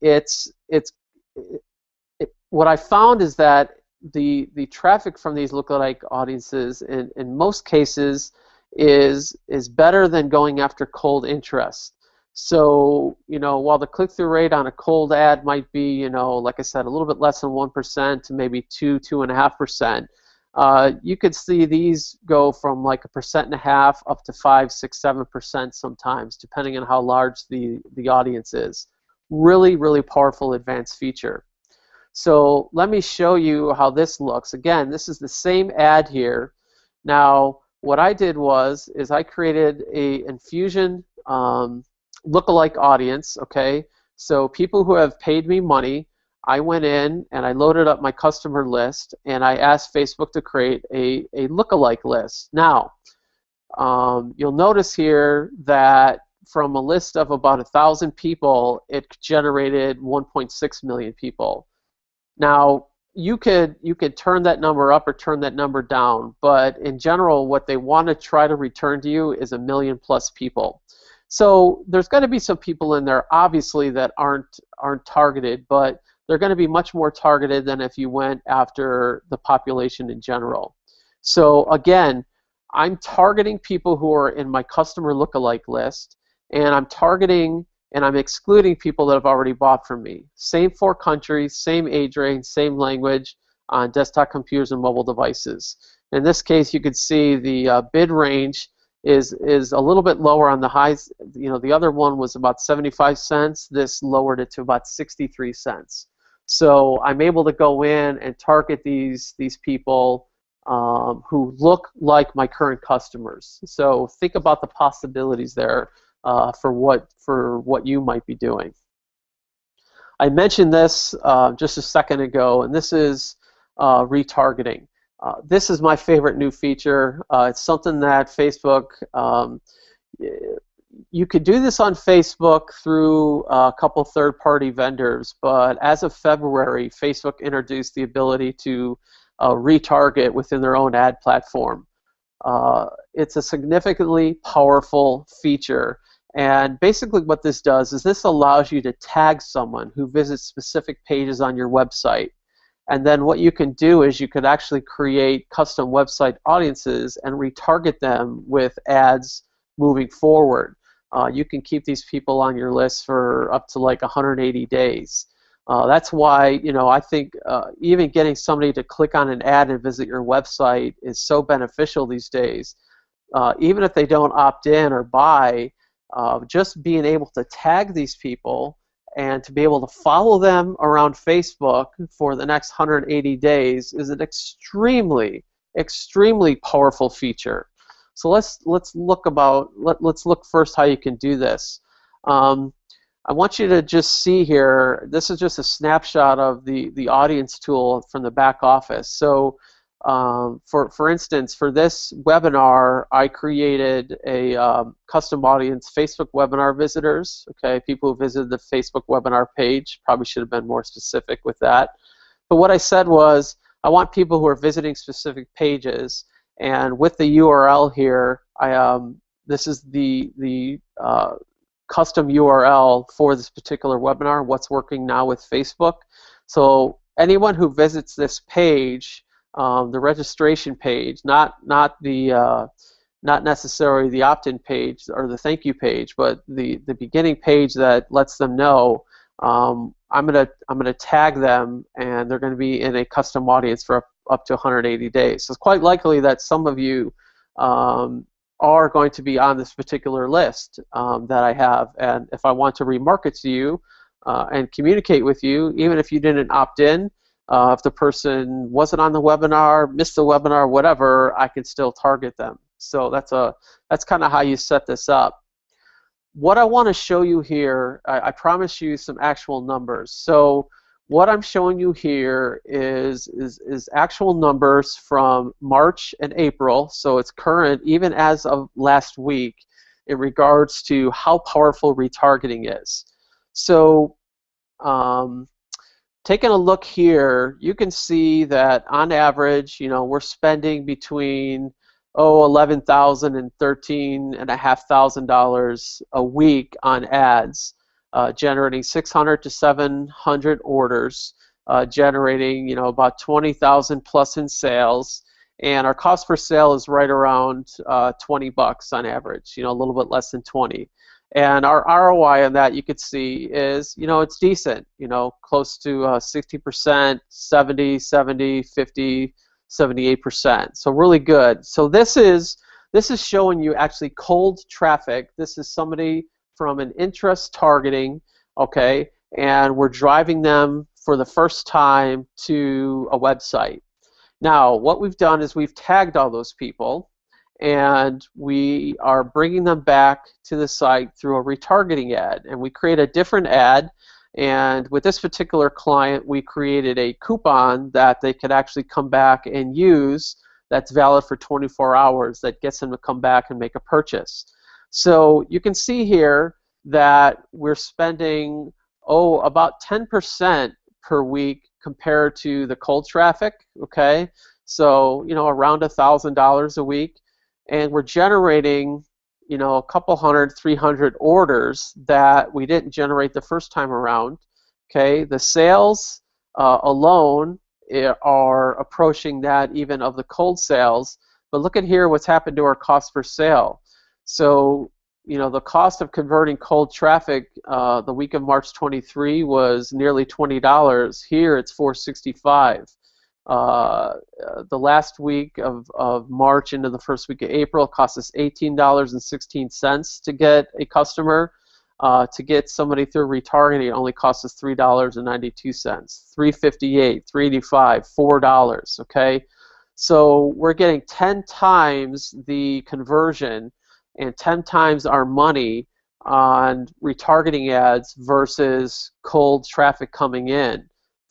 what I found is that the traffic from these lookalike audiences in most cases is better than going after cold interest. So, while the click-through rate on a cold ad might be, like I said, a little bit less than 1% to maybe 2.5%, you could see these go from like 1.5% up to 5, 6, 7% sometimes, depending on how large the audience is. Really, really powerful advanced feature. So let me show you how this looks. Again, this is the same ad here. Now, what I did is I created a Infusion lookalike audience, okay? So people who have paid me money, I went in and I loaded up my customer list and I asked Facebook to create a lookalike list. Now, you'll notice here that from a list of about 1,000 people, it generated 1.6 million people. Now, you could turn that number up or turn that number down, but in general, what they want to try to return to you is 1 million plus people. So there's going to be some people in there, obviously, that aren't targeted, but they're going to be much more targeted than if you went after the population in general. So again, I'm targeting people who are in my customer lookalike list, and I'm targeting and I'm excluding people that have already bought from me. Same 4 countries, same age range, same language on desktop computers and mobile devices. In this case, you could see the bid range is a little bit lower on the highs. The other one was about 75 cents. This lowered it to about 63 cents. So I'm able to go in and target these people who look like my current customers. So think about the possibilities there for what you might be doing. I mentioned this just a second ago, and this is retargeting. This is my favorite new feature. It's something that Facebook, you could do this on Facebook through a couple third-party vendors, but as of February, Facebook introduced the ability to retarget within their own ad platform. It's a significantly powerful feature, and basically what this does is this allows you to tag someone who visits specific pages on your website. And then what you can do is you could actually create custom website audiences and retarget them with ads moving forward. You can keep these people on your list for up to like 180 days. That's why, I think even getting somebody to click on an ad and visit your website is so beneficial these days. Even if they don't opt in or buy, just being able to tag these people and to be able to follow them around Facebook for the next 180 days is an extremely powerful feature. So let's look first how you can do this. I want you to just see here, this is just a snapshot of the audience tool from the back office. So for instance, for this webinar, I created a custom audience Facebook webinar visitors, okay, people who visited the Facebook webinar page. Probably should have been more specific with that. But what I said was, I want people who are visiting specific pages, and with the URL here, this is the custom URL for this particular webinar, what's working now with Facebook. So anyone who visits this page, the registration page, not necessarily the opt-in page or the thank you page, but the beginning page that lets them know, I'm gonna tag them, and they're going to be in a custom audience for up to 180 days. So it's quite likely that some of you are going to be on this particular list that I have, and if I want to remarket to you and communicate with you, even if you didn't opt in, if the person wasn't on the webinar, missed the webinar, whatever, I can still target them. So that's kind of how you set this up. What I want to show you here, I promise you some actual numbers. So what I'm showing you here is actual numbers from March and April, so it's current even as of last week in regards to how powerful retargeting is. So taking a look here, you can see that on average, we're spending between $11,000 and $13,500 a week on ads, generating 600 to 700 orders, generating about 20,000 plus in sales, and our cost per sale is right around 20 bucks on average, a little bit less than 20. And our ROI on that, you could see, is it's decent, close to 60%, 70, 50, 78%. So really good. So this is showing you actually cold traffic. This is somebody from an interest targeting, okay, and we're driving them for the first time to a website. Now, what we've done is we've tagged all those people, and we are bringing them back to the site through a retargeting ad. And we create a different ad, and with this particular client, we created a coupon that they could actually come back and use that's valid for 24 hours that gets them to come back and make a purchase. So you can see here that we're spending about 10% per week compared to the cold traffic, okay? So around $1,000 a week, and we're generating a couple hundred, 300 orders that we didn't generate the first time around, okay? The sales alone are approaching that even of the cold sales, but look at here what's happened to our cost per sale. So the cost of converting cold traffic the week of March 23 was nearly $20. Here it's $4.65. The last week of March into the first week of April cost us $18.16 to get a customer. To get somebody through retargeting, it only costs us $3.92, $3.58, $3.85, $4. Okay, so we're getting 10 times the conversion and 10 times our money on retargeting ads versus cold traffic coming in.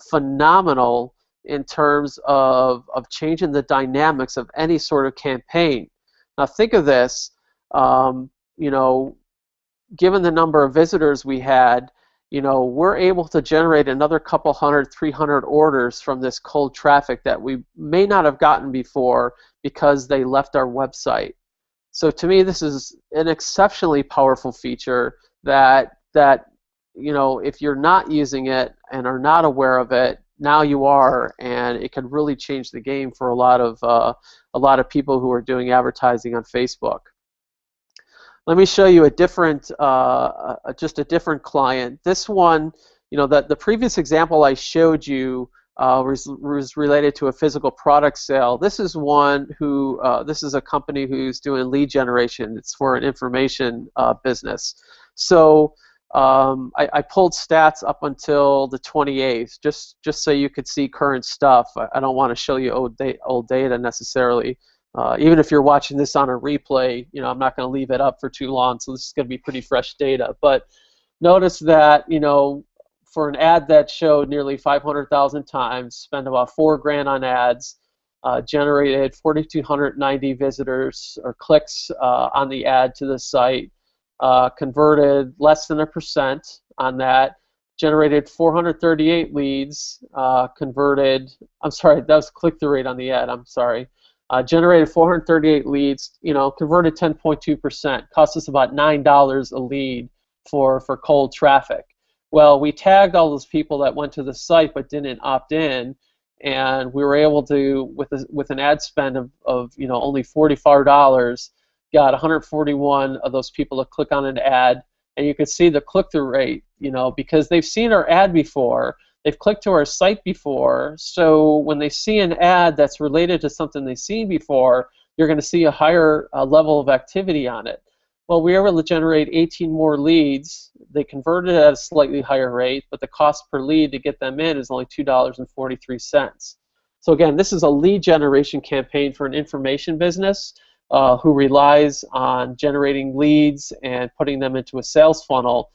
Phenomenal in terms of changing the dynamics of any sort of campaign. Now think of this, given the number of visitors we had, we're able to generate another couple hundred, 300 orders from this cold traffic that we may not have gotten before because they left our website. So to me, this is an exceptionally powerful feature that if you're not using it and are not aware of it, now you are, and it can really change the game for a lot of people who are doing advertising on Facebook. Let me show you a different, just a different client. This one, that the previous example I showed you was related to a physical product sale. This is this is a company who's doing lead generation. It's for an information business. So I pulled stats up until the 28th, just so you could see current stuff. I don't want to show you old data necessarily. Even if you're watching this on a replay, I'm not going to leave it up for too long, so this is going to be pretty fresh data. But notice that, for an ad that showed nearly 500,000 times, spent about $4 grand on ads, generated 4,290 visitors or clicks on the ad to the site, converted less than 1% on that, generated 438 leads, I'm sorry, that was click-through rate on the ad, I'm sorry. Generated 438 leads, converted 10.2%, cost us about $9 a lead for cold traffic. Well, we tagged all those people that went to the site but didn't opt in, and we were able to, with an ad spend of only $44, got 141 of those people to click on an ad, and you can see the click-through rate, because they've seen our ad before, they've clicked to our site before, so when they see an ad that's related to something they've seen before, you're going to see a higher level of activity on it. Well, we were able to generate 18 more leads. They converted at a slightly higher rate, but the cost per lead to get them in is only $2.43. So again, this is a lead generation campaign for an information business who relies on generating leads and putting them into a sales funnel.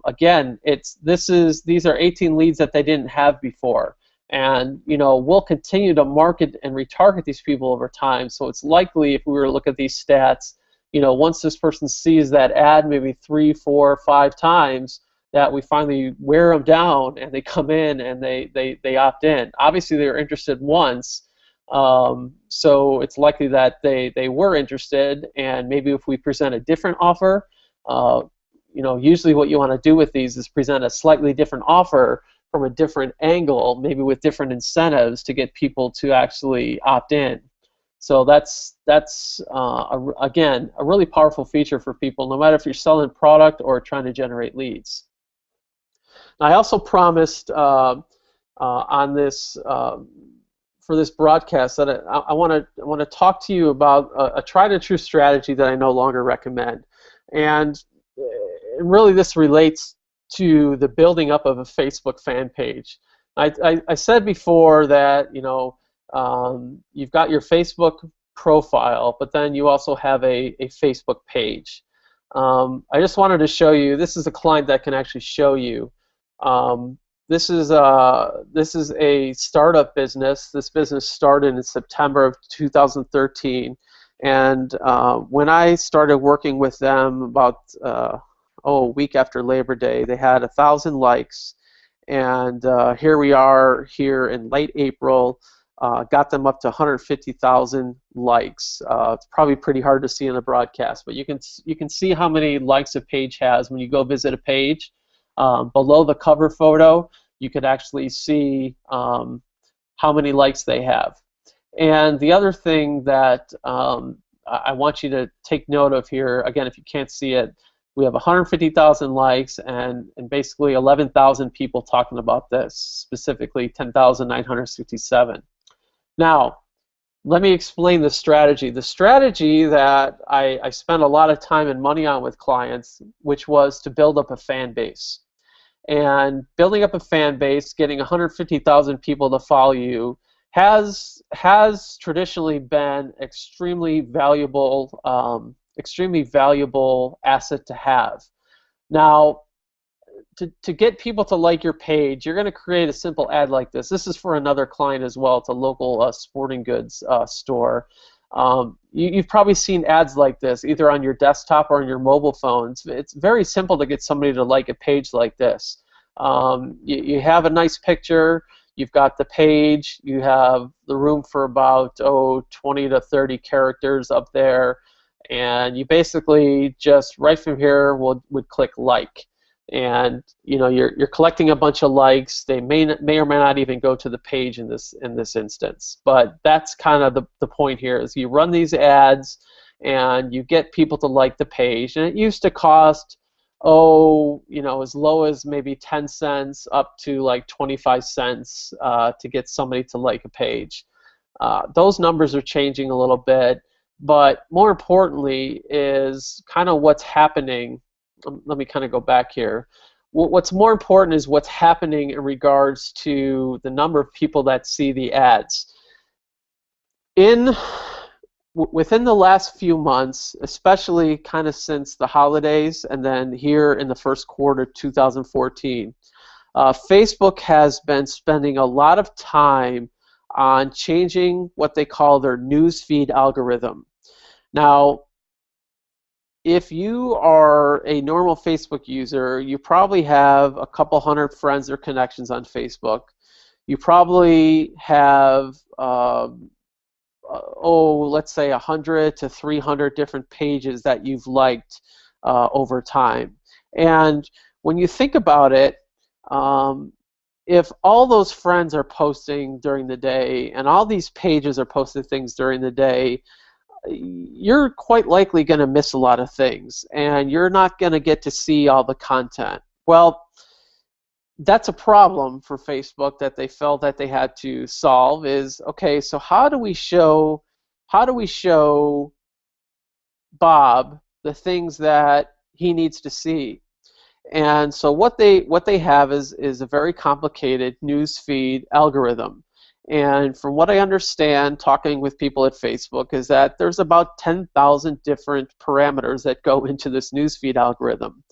Again, these are 18 leads that they didn't have before. And we'll continue to market and retarget these people over time. So it's likely, if we were to look at these stats, once this person sees that ad maybe 3, 4, 5 times, that we finally wear them down and they come in and they opt in. Obviously, they were interested once, so it's likely that they were interested. And maybe if we present a different offer, usually what you want to do with these is present a slightly different offer from a different angle, maybe with different incentives to get people to actually opt in. So that's again, a really powerful feature for people, no matter if you're selling product or trying to generate leads. Now, I also promised on this for this broadcast that I want to talk to you about a tried and true strategy that I no longer recommend, and really this relates to the building up of a Facebook fan page. I said before that you've got your Facebook profile, but then you also have a Facebook page. I just wanted to show you, this is a client that can actually show you. This is a startup business. This business started in September of 2013, and when I started working with them about a week after Labor Day, they had 1,000 likes, and here we are here in late April. Got them up to 150,000 likes. It's probably pretty hard to see in the broadcast, but you can see how many likes a page has when you go visit a page. Below the cover photo, you could actually see how many likes they have. And the other thing that I want you to take note of here, again, if you can't see it, we have 150,000 likes and basically 11,000 people talking about this, specifically 10,967. Now, let me explain the strategy. The strategy that I spent a lot of time and money on with clients, which was to build up a fan base. And building up a fan base, getting 150,000 people to follow you, has traditionally been extremely valuable asset to have. Now, to get people to like your page, you're going to create a simple ad like this. This is for another client as well. It's a local sporting goods store. You've probably seen ads like this, either on your desktop or on your mobile phones. It's very simple to get somebody to like a page like this. You have a nice picture, you've got the page, you have the room for about 20 to 30 characters up there, and you basically just right from here would click like. And you're collecting a bunch of likes. They may or may not even go to the page in this instance. But that's kind of the point here, is you run these ads and you get people to like the page. And it used to cost oh, as low as maybe 10 cents up to like 25 cents to get somebody to like a page. Those numbers are changing a little bit, but more importantly is kind of what's happening. Let me kind of go back here. What's more important is what's happening in regards to the number of people that see the ads. Within the last few months, especially kind of since the holidays and then here in the first quarter 2014, Facebook has been spending a lot of time on changing what they call their newsfeed algorithm. Now, if you are a normal Facebook user, you probably have a couple hundred friends or connections on Facebook. You probably have let's say 100 to 300 different pages that you've liked over time. And when you think about it, if all those friends are posting during the day and all these pages are posting things during the day, you're quite likely going to miss a lot of things, and you're not going to get to see all the content. Well, that's a problem for Facebook that they felt that they had to solve. Is okay, so how do we show Bob the things that he needs to see? And so what they have is a very complicated newsfeed algorithm. And from what I understand, talking with people at Facebook, is that there's about 10,000 different parameters that go into this newsfeed algorithm.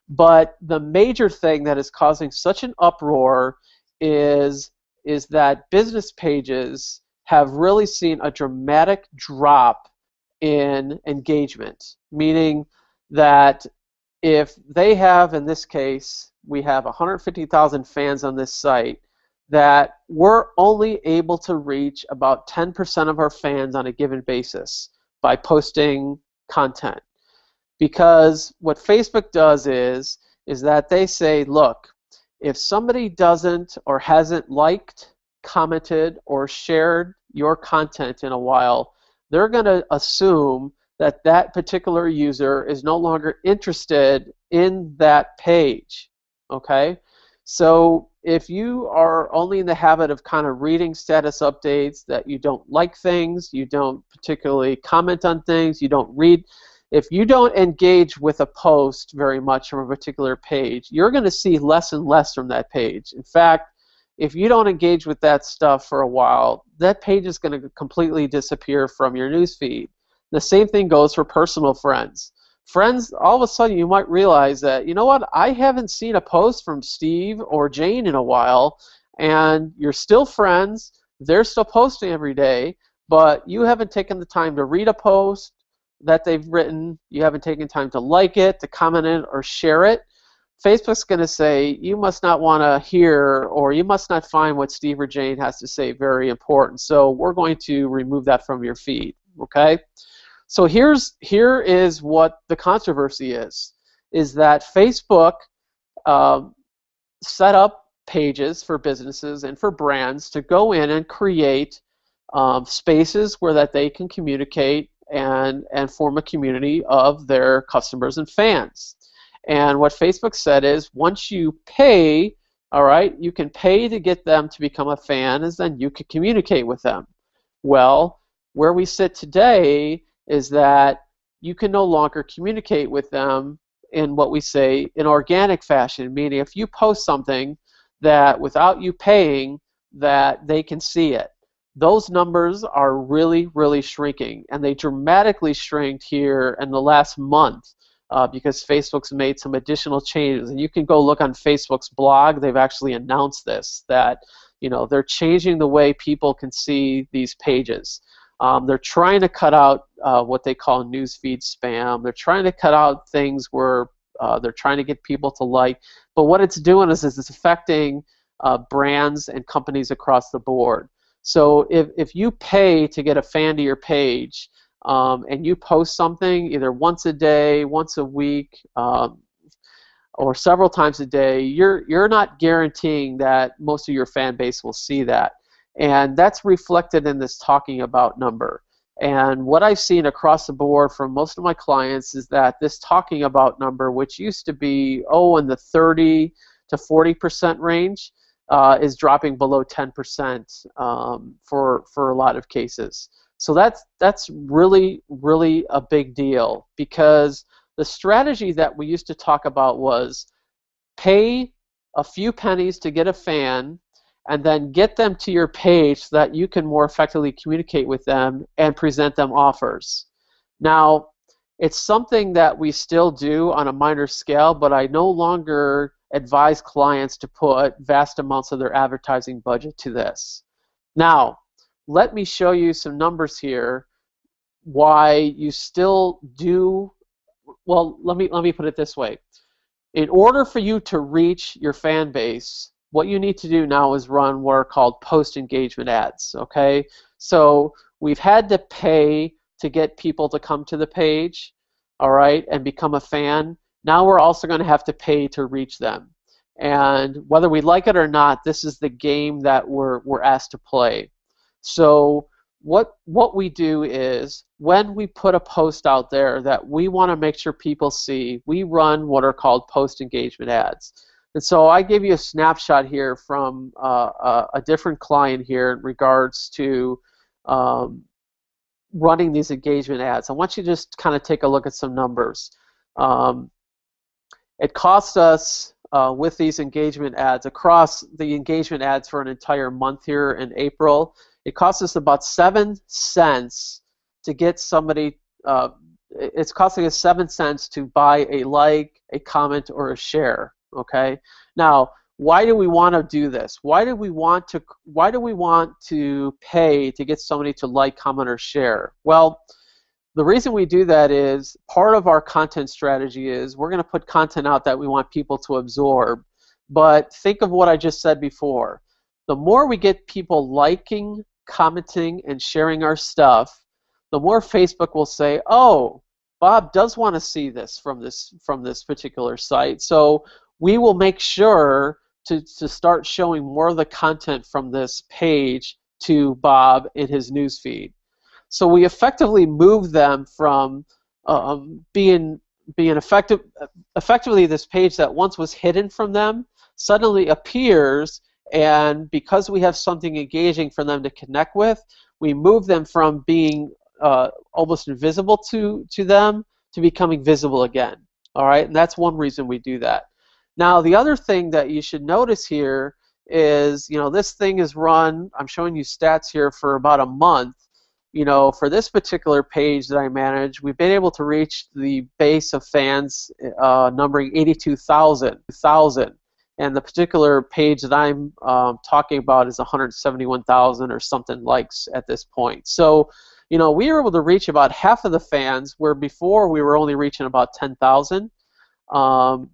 But the major thing that is causing such an uproar is that business pages have really seen a dramatic drop in engagement, meaning that if they have, in this case, we have 150,000 fans on this site, that we're only able to reach about 10% of our fans on a given basis by posting content. Because what Facebook does is that they say, look, if somebody doesn't or hasn't liked, commented, or shared your content in a while, they're going to assume that that particular user is no longer interested in that page. Okay? So if you are only in the habit of kind of reading status updates, that you don't like things, you don't particularly comment on things, you don't read, if you don't engage with a post very much from a particular page, you're going to see less and less from that page. In fact, if you don't engage with that stuff for a while, that page is going to completely disappear from your newsfeed. The same thing goes for personal friends. Friends, all of a sudden you might realize that, you know what, I haven't seen a post from Steve or Jane in a while, and you're still friends, they're still posting every day, but you haven't taken the time to read a post that they've written, you haven't taken time to like it, to comment it, or share it. Facebook's going to say, you must not want to hear, or you must not find what Steve or Jane has to say very important, so we're going to remove that from your feed, okay? So here is what the controversy is that Facebook set up pages for businesses and for brands to go in and create spaces where that they can communicate and form a community of their customers and fans. And what Facebook said is, once you pay, all right, you can pay to get them to become a fan, and then you can communicate with them. Well, where we sit today is that you can no longer communicate with them in what we say in organic fashion, meaning if you post something that without you paying, that they can see it. Those numbers are really, really shrinking, and they dramatically shrinked here in the last month because Facebook's made some additional changes. And you can go look on Facebook's blog. They've actually announced this, that they're changing the way people can see these pages. They're trying to cut out what they call newsfeed spam. They're trying to cut out things where they're trying to get people to like. But what it's doing is it's affecting brands and companies across the board. So if you pay to get a fan to your page and you post something either once a day, once a week, or several times a day, you're not guaranteeing that most of your fan base will see that. And that's reflected in this talking about number. And what I've seen across the board from most of my clients is that this talking about number, which used to be, in the 30 to 40% range, is dropping below 10% for a lot of cases. So that's really, really a big deal, because the strategy that we used to talk about was pay a few pennies to get a fan, and then get them to your page so that you can more effectively communicate with them and present them offers. Now, it's something that we still do on a minor scale, but I no longer advise clients to put vast amounts of their advertising budget to this. Now, let me show you some numbers here why you still do. Well, let me put it this way. In order for you to reach your fan base, what you need to do now is run what are called post-engagement ads, okay? So we've had to pay to get people to come to the page, all right, and become a fan. Now we're also going to have to pay to reach them. And whether we like it or not, this is the game that we're asked to play. So what we do is, when we put a post out there that we want to make sure people see, we run what are called post-engagement ads. And so I gave you a snapshot here from a different client here in regards to running these engagement ads. I want you to just kind of take a look at some numbers. It costs us, with these engagement ads, across the engagement ads for an entire month here in April, it costs us about 7 cents to get somebody, it's costing us 7 cents to buy a like, a comment, or a share, okay? Now, why do we want to do this? Why do we want to pay to get somebody to like, comment, or share? Well, the reason we do that is part of our content strategy is we're going to put content out that we want people to absorb. But think of what I just said before. The more we get people liking, commenting, and sharing our stuff, the more Facebook will say, oh, Bob does want to see this from this particular site. So we will make sure to start showing more of the content from this page to Bob in his newsfeed. So we effectively move them from being effectively this page that once was hidden from them suddenly appears, and because we have something engaging for them to connect with, we move them from being almost invisible to them to becoming visible again. All right, and that's one reason we do that. Now, the other thing that you should notice here is, this thing is run, I'm showing you stats here for about a month. For this particular page that I manage, we've been able to reach the base of fans numbering 82,000. And the particular page that I'm talking about is 171,000 or something likes at this point. So, we were able to reach about half of the fans, where before we were only reaching about 10,000.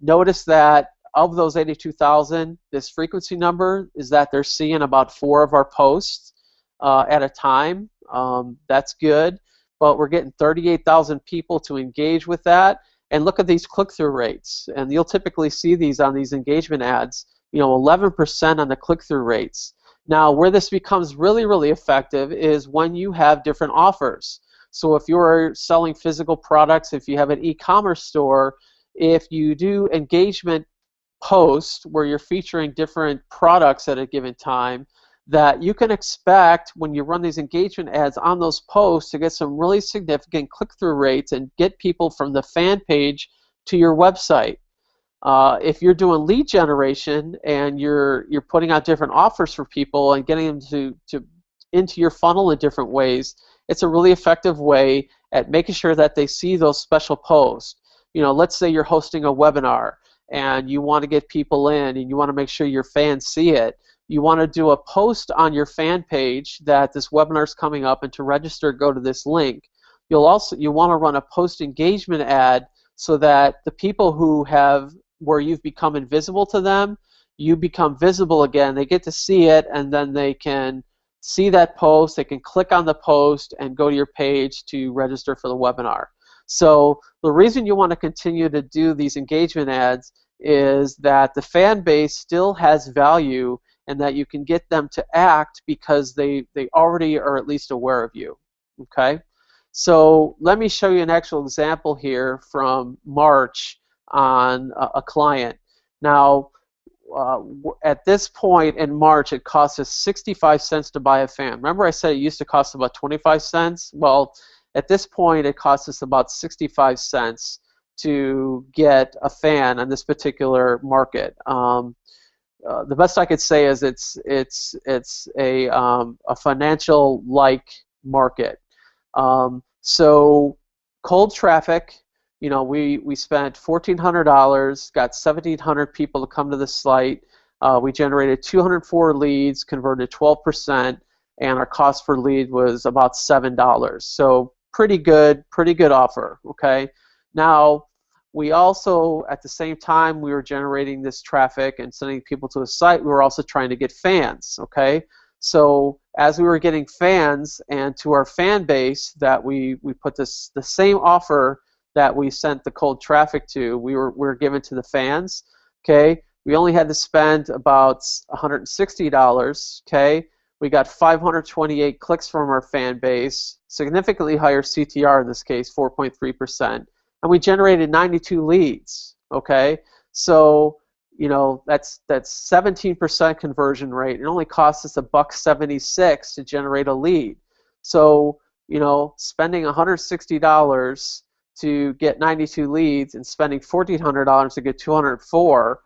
Notice that of those 82,000, this frequency number is that they're seeing about 4 of our posts at a time. That's good, but we're getting 38,000 people to engage with that. And look at these click-through rates, and you'll typically see these on these engagement ads, 11% on the click-through rates. Now, where this becomes really, really effective is when you have different offers. So if you're selling physical products, if you have an e-commerce store, if you do engagement posts where you're featuring different products at a given time, that you can expect when you run these engagement ads on those posts to get some really significant click-through rates and get people from the fan page to your website. If you're doing lead generation and you're putting out different offers for people and getting them into your funnel in different ways, it's a really effective way at making sure that they see those special posts. Let's say you're hosting a webinar and you want to get people in and you want to make sure your fans see it. You want to do a post on your fan page that this webinar is coming up, and to register, go to this link. You want to run a post engagement ad so that the people where you've become invisible to them, you become visible again. They get to see it, and then they can see that post. They can click on the post and go to your page to register for the webinar. So the reason you want to continue to do these engagement ads is that the fan base still has value, and that you can get them to act because they already are at least aware of you. Okay? So let me show you an actual example here from March on a client. Now, at this point in March, it cost us 65 cents to buy a fan. Remember I said it used to cost about 25 cents? Well, at this point, it costs us about 65 cents to get a fan on this particular market. The best I could say is it's a financial-like market. So cold traffic, you know, we spent $1,400, got 1,700 people to come to the site. We generated 204 leads, converted 12%, and our cost per lead was about $7. So pretty good offer. Okay. Now, we also, at the same time we were generating this traffic and sending people to the site, we were also trying to get fans. Okay. So as we were getting fans, and to our fan base that we put the same offer that we sent the cold traffic to, we were given to the fans. Okay, we only had to spend about $160. Okay, we got 528 clicks from our fan base, significantly higher CTR in this case, 4.3%, and we generated 92 leads. Okay, so you know, that's 17% conversion rate. It only costs us $1.76 to generate a lead. So, you know, spending $160 to get 92 leads and spending $1,400 to get 204,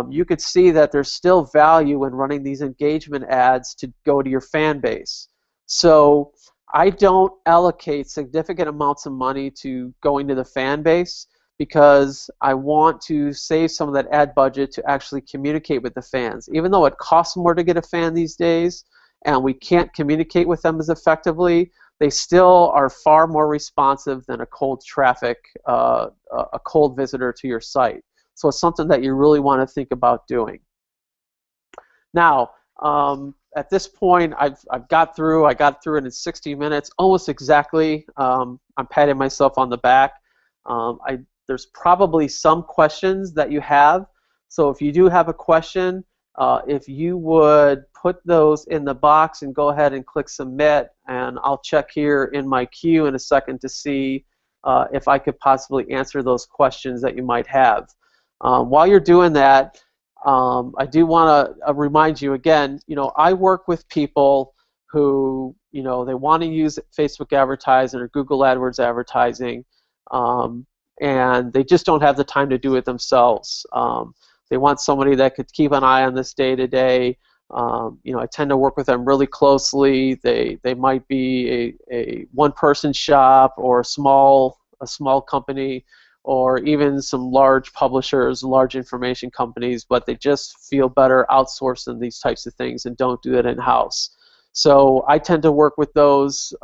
you could see that there's still value in running these engagement ads to go to your fan base. So I don't allocate significant amounts of money to going to the fan base, because I want to save some of that ad budget to actually communicate with the fans. Even though it costs more to get a fan these days and we can't communicate with them as effectively, they still are far more responsive than a cold traffic, a cold visitor to your site. So it's something that you really want to think about doing. Now, at this point, I got through it in 60 minutes, almost exactly. I'm patting myself on the back. There's probably some questions that you have. So if you do have a question, if you would put those in the box and go ahead and click submit, and I'll check here in my queue in a second to see if I could possibly answer those questions that you might have. While you're doing that, I do want to remind you again, you know, I work with people who, you know, they want to use Facebook advertising or Google AdWords advertising, and they just don't have the time to do it themselves. They want somebody that could keep an eye on this day to day. You know, I tend to work with them really closely. They might be a one-person shop or a small company, or even some large publishers, large information companies, but they just feel better outsourcing these types of things and don't do it in-house. So I tend to work with those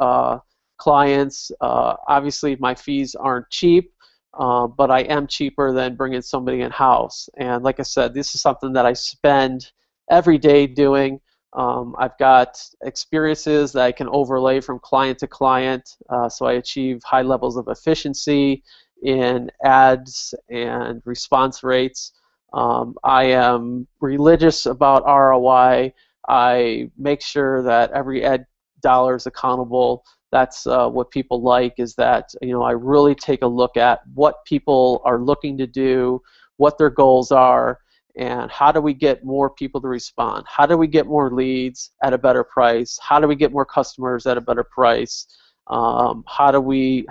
clients. Obviously, my fees aren't cheap, but I am cheaper than bringing somebody in-house. And like I said, this is something that I spend every day doing. I've got experiences that I can overlay from client to client, so I achieve high levels of efficiency in ads and response rates. I am religious about ROI. I make sure that every ad dollar is accountable. That's what people like, is that, you know, I really take a look at what people are looking to do, what their goals are, and how do we get more people to respond? How do we get more leads at a better price? How do we get more customers at a better price? How do we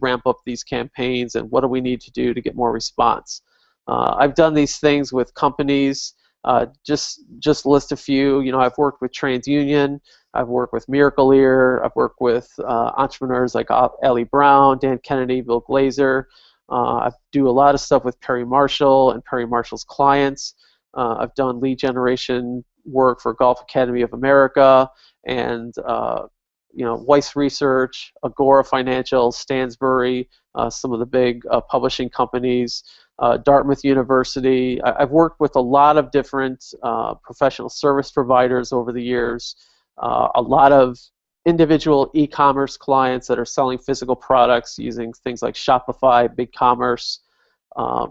ramp up these campaigns, and what do we need to do to get more response? I've done these things with companies. Just list a few. You know, I've worked with TransUnion. I've worked with Miracle Ear. I've worked with entrepreneurs like Ellie Brown, Dan Kennedy, Bill Glazer. I do a lot of stuff with Perry Marshall and Perry Marshall's clients. I've done lead generation work for Golf Academy of America and you know, Weiss Research, Agora Financial, Stansbury, some of the big publishing companies, Dartmouth University. I've worked with a lot of different professional service providers over the years, a lot of individual e-commerce clients that are selling physical products using things like Shopify, BigCommerce.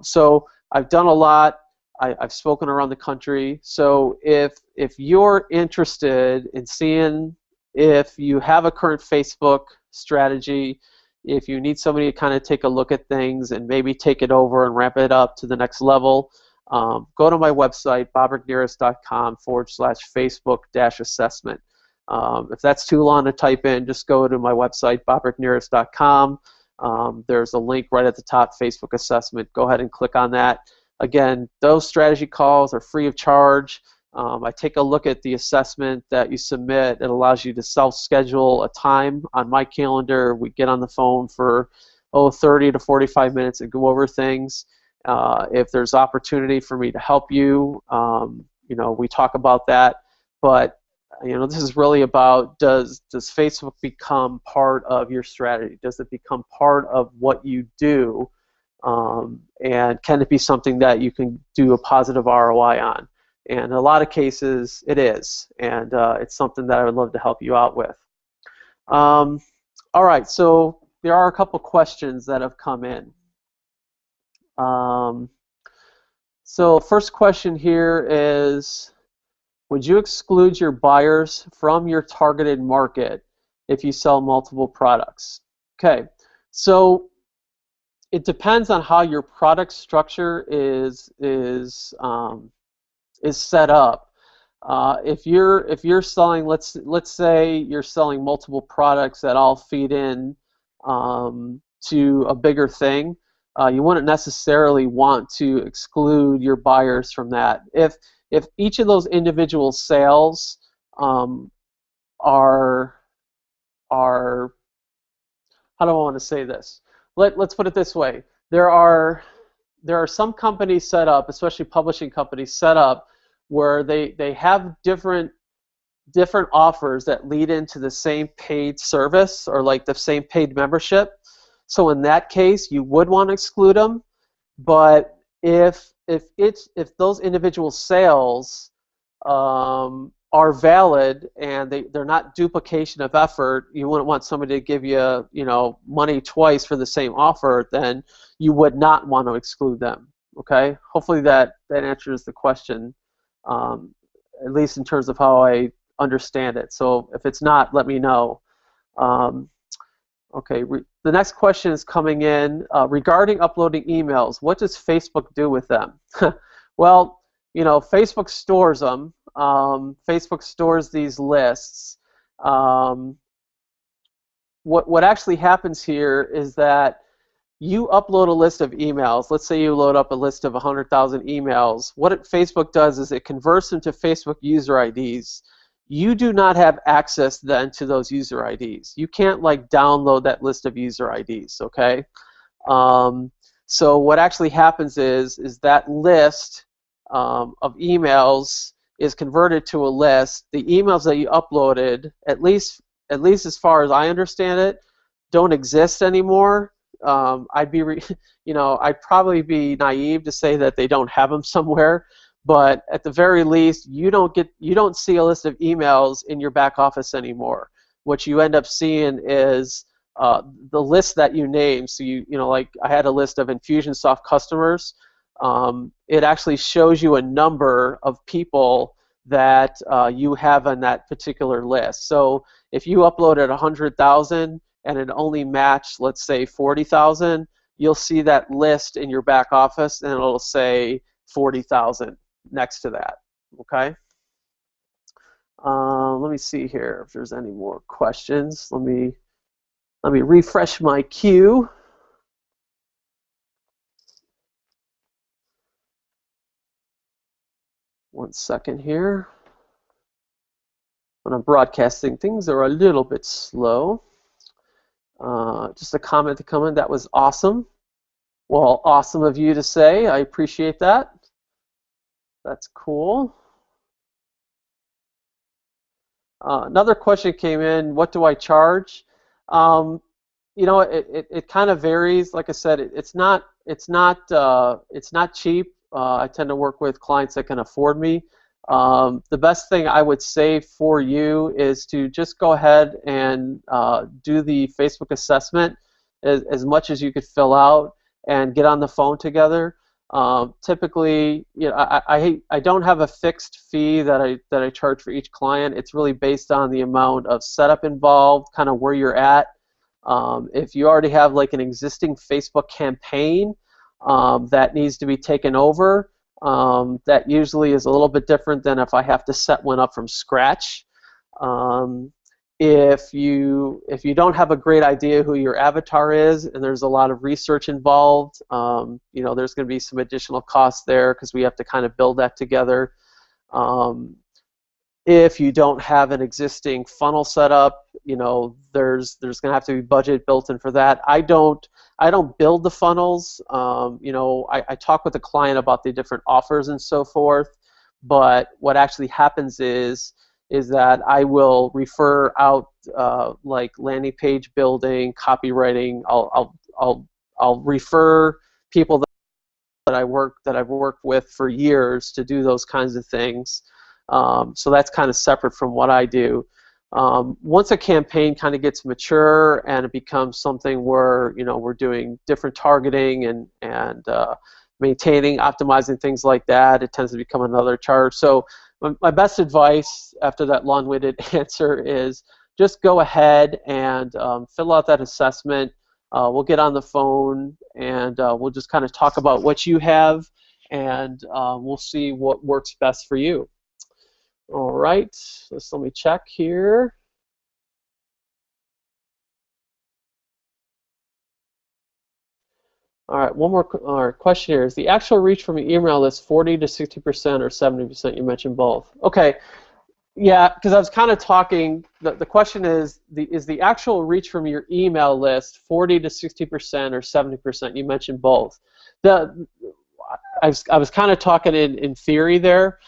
So I've done a lot. I've spoken around the country. So if you're interested in seeing if you have a current Facebook strategy. If you need somebody to kind of take a look at things and maybe take it over and ramp it up to the next level, go to my website, bobricknearest.com/Facebook-assessment. If that's too long to type in, just go to my website, bobricknearest.com. There's a link right at the top, Facebook assessment. Go ahead and click on that. Again, those strategy calls are free of charge. I take a look at the assessment that you submit. It allows you to self-schedule a time on my calendar. We get on the phone for 30 to 45 minutes and go over things. If there's opportunity for me to help you, we talk about that. But this is really about, does Facebook become part of your strategy? Does it become part of what you do? And can it be something that you can do a positive ROI on? And in a lot of cases, it is. And it's something that I would love to help you out with. All right, so there are a couple questions that have come in. So first question here is, would you exclude your buyers from your targeted market if you sell multiple products? Okay, so it depends on how your product structure is set up. If you're selling, let's say you're selling multiple products that all feed in to a bigger thing, you wouldn't necessarily want to exclude your buyers from that. If each of those individual sales are, how do I want to say this? Let's put it this way. There are some companies set up, especially publishing companies set up, where they have different offers that lead into the same paid service or like the same paid membership. So in that case, you would want to exclude them. But if those individual sales are valid and they're not duplication of effort, you wouldn't want somebody to give you money twice for the same offer, then you would not want to exclude them. Okay, hopefully that answers the question, at least in terms of how I understand it. So if it's not, let me know. Okay, the next question is coming in regarding uploading emails. What does Facebook do with them? Well, Facebook stores them. Facebook stores these lists. What actually happens here is that you upload a list of emails. Let's say you load up a list of 100,000 emails. What Facebook does is it converts them to Facebook user IDs. You do not have access then to those user IDs. You can't download that list of user IDs, okay? So what actually happens is that list of emails is converted to a list. The emails that you uploaded, at least as far as I understand it, don't exist anymore. I'd probably be naive to say that they don't have them somewhere. But at the very least, you don't see a list of emails in your back office anymore. What you end up seeing is the list that you name. So like I had a list of Infusionsoft customers. It actually shows you a number of people that you have on that particular list. So if you uploaded 100,000 and it only matched, let's say, 40,000, you'll see that list in your back office, and it'll say 40,000. Next to that, okay? Let me see here if there's any more questions. Let me refresh my queue. One second here. When I'm broadcasting, things are a little bit slow. Just a comment to come in. That was awesome. Well, awesome of you to say. I appreciate that. That's cool. Another question came in. What do I charge? It kind of varies. Like I said, it's not cheap. I tend to work with clients that can afford me. The best thing I would say for you is to just go ahead and do the Facebook assessment as much as you could fill out and get on the phone together. Typically, I don't have a fixed fee that I charge for each client. It's really based on the amount of setup involved, kind of where you're at. If you already have like an existing Facebook campaign that needs to be taken over, that usually is a little bit different than if I have to set one up from scratch. If you don't have a great idea who your avatar is, and there's a lot of research involved, there's going to be some additional costs there because we have to kind of build that together. If you don't have an existing funnel set up, there's going to have to be budget built in for that. I don't build the funnels. I talk with the client about the different offers and so forth, but what actually happens is that I will refer out like landing page building, copywriting. I'll refer people that I've worked with for years to do those kinds of things. So that's kind of separate from what I do. Once a campaign kind of gets mature and it becomes something where we're doing different targeting and maintaining, optimizing things like that, it tends to become another charge. So my best advice after that long-winded answer is just go ahead and fill out that assessment. We'll get on the phone and we'll just kind of talk about what you have, and we'll see what works best for you. All right, let me check here. All right, one more question here. Is the actual reach from your email list 40 to 60% or 70%? You mentioned both. Okay, yeah, because I was kind of talking, the question is the actual reach from your email list 40 to 60% or 70%? You mentioned both. I was kind of talking in theory there.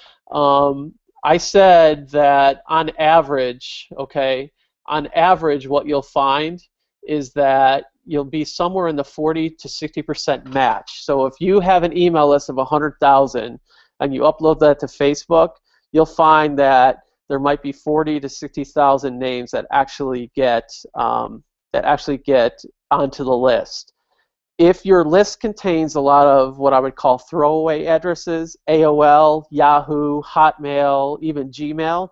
I said that on average, what you'll find is that you'll be somewhere in the 40 to 60% match. So if you have an email list of 100,000 and you upload that to Facebook, you'll find that there might be 40 to 60,000 names that actually get onto the list. If your list contains a lot of what I would call throwaway addresses, AOL, Yahoo, Hotmail, even Gmail,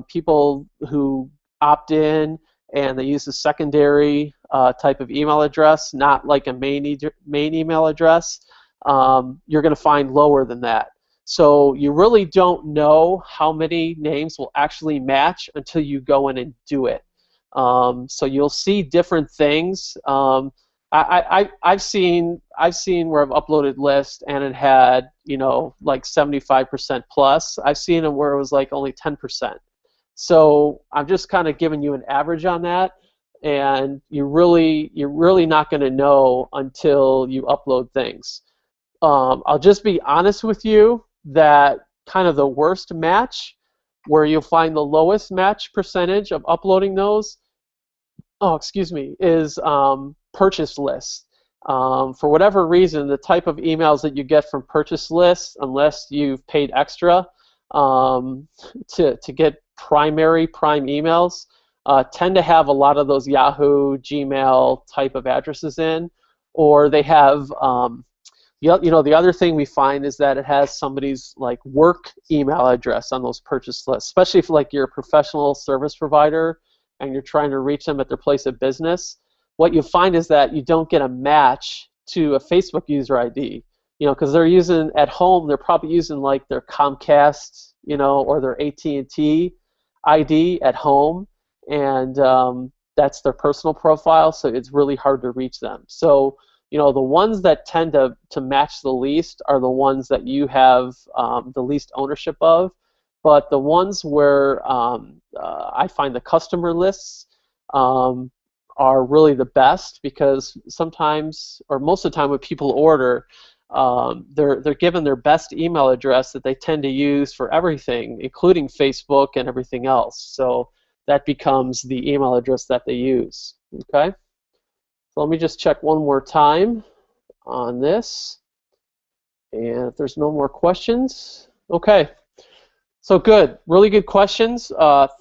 people who opt in and they use a secondary type of email address, not like a main email address, you're going to find lower than that. So you really don't know how many names will actually match until you go in and do it. So you'll see different things. I've seen where I've uploaded lists and it had like 75% plus. I've seen them where it was like only 10%. So I'm just kind of giving you an average on that, and you're really not going to know until you upload things. I'll just be honest with you that kind of the worst match, where you'll find the lowest match percentage of uploading those, is purchase lists. For whatever reason, the type of emails that you get from purchase lists, unless you've paid extra to get prime emails, tend to have a lot of those Yahoo, Gmail type of addresses in, or they have the other thing we find is that it has somebody's like work email address on those purchase lists, especially if like you're a professional service provider and you're trying to reach them at their place of business. What you find is that you don't get a match to a Facebook user ID, because they're using at home, they're probably using like their Comcast, or their AT&T ID at home, and that's their personal profile, so it's really hard to reach them. So the ones that tend to match the least are the ones that you have the least ownership of, but the ones where I find the customer lists are really the best, because sometimes, or most of the time when people order, they're given their best email address that they tend to use for everything, including Facebook and everything else. So that becomes the email address that they use. Okay? So let me just check one more time on this. And if there's no more questions, okay. So good, really good questions.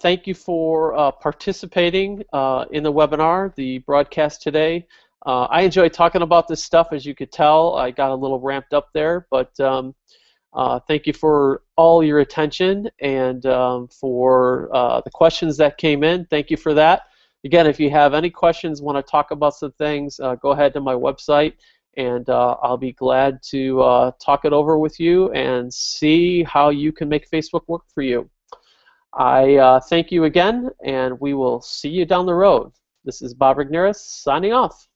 Thank you for participating in the webinar, the broadcast today. I enjoy talking about this stuff, as you could tell. I got a little ramped up there, but thank you for all your attention and for the questions that came in. Thank you for that. Again, if you have any questions, want to talk about some things, go ahead to my website, and I'll be glad to talk it over with you and see how you can make Facebook work for you. I thank you again, and we will see you down the road. This is Bob Rigneris signing off.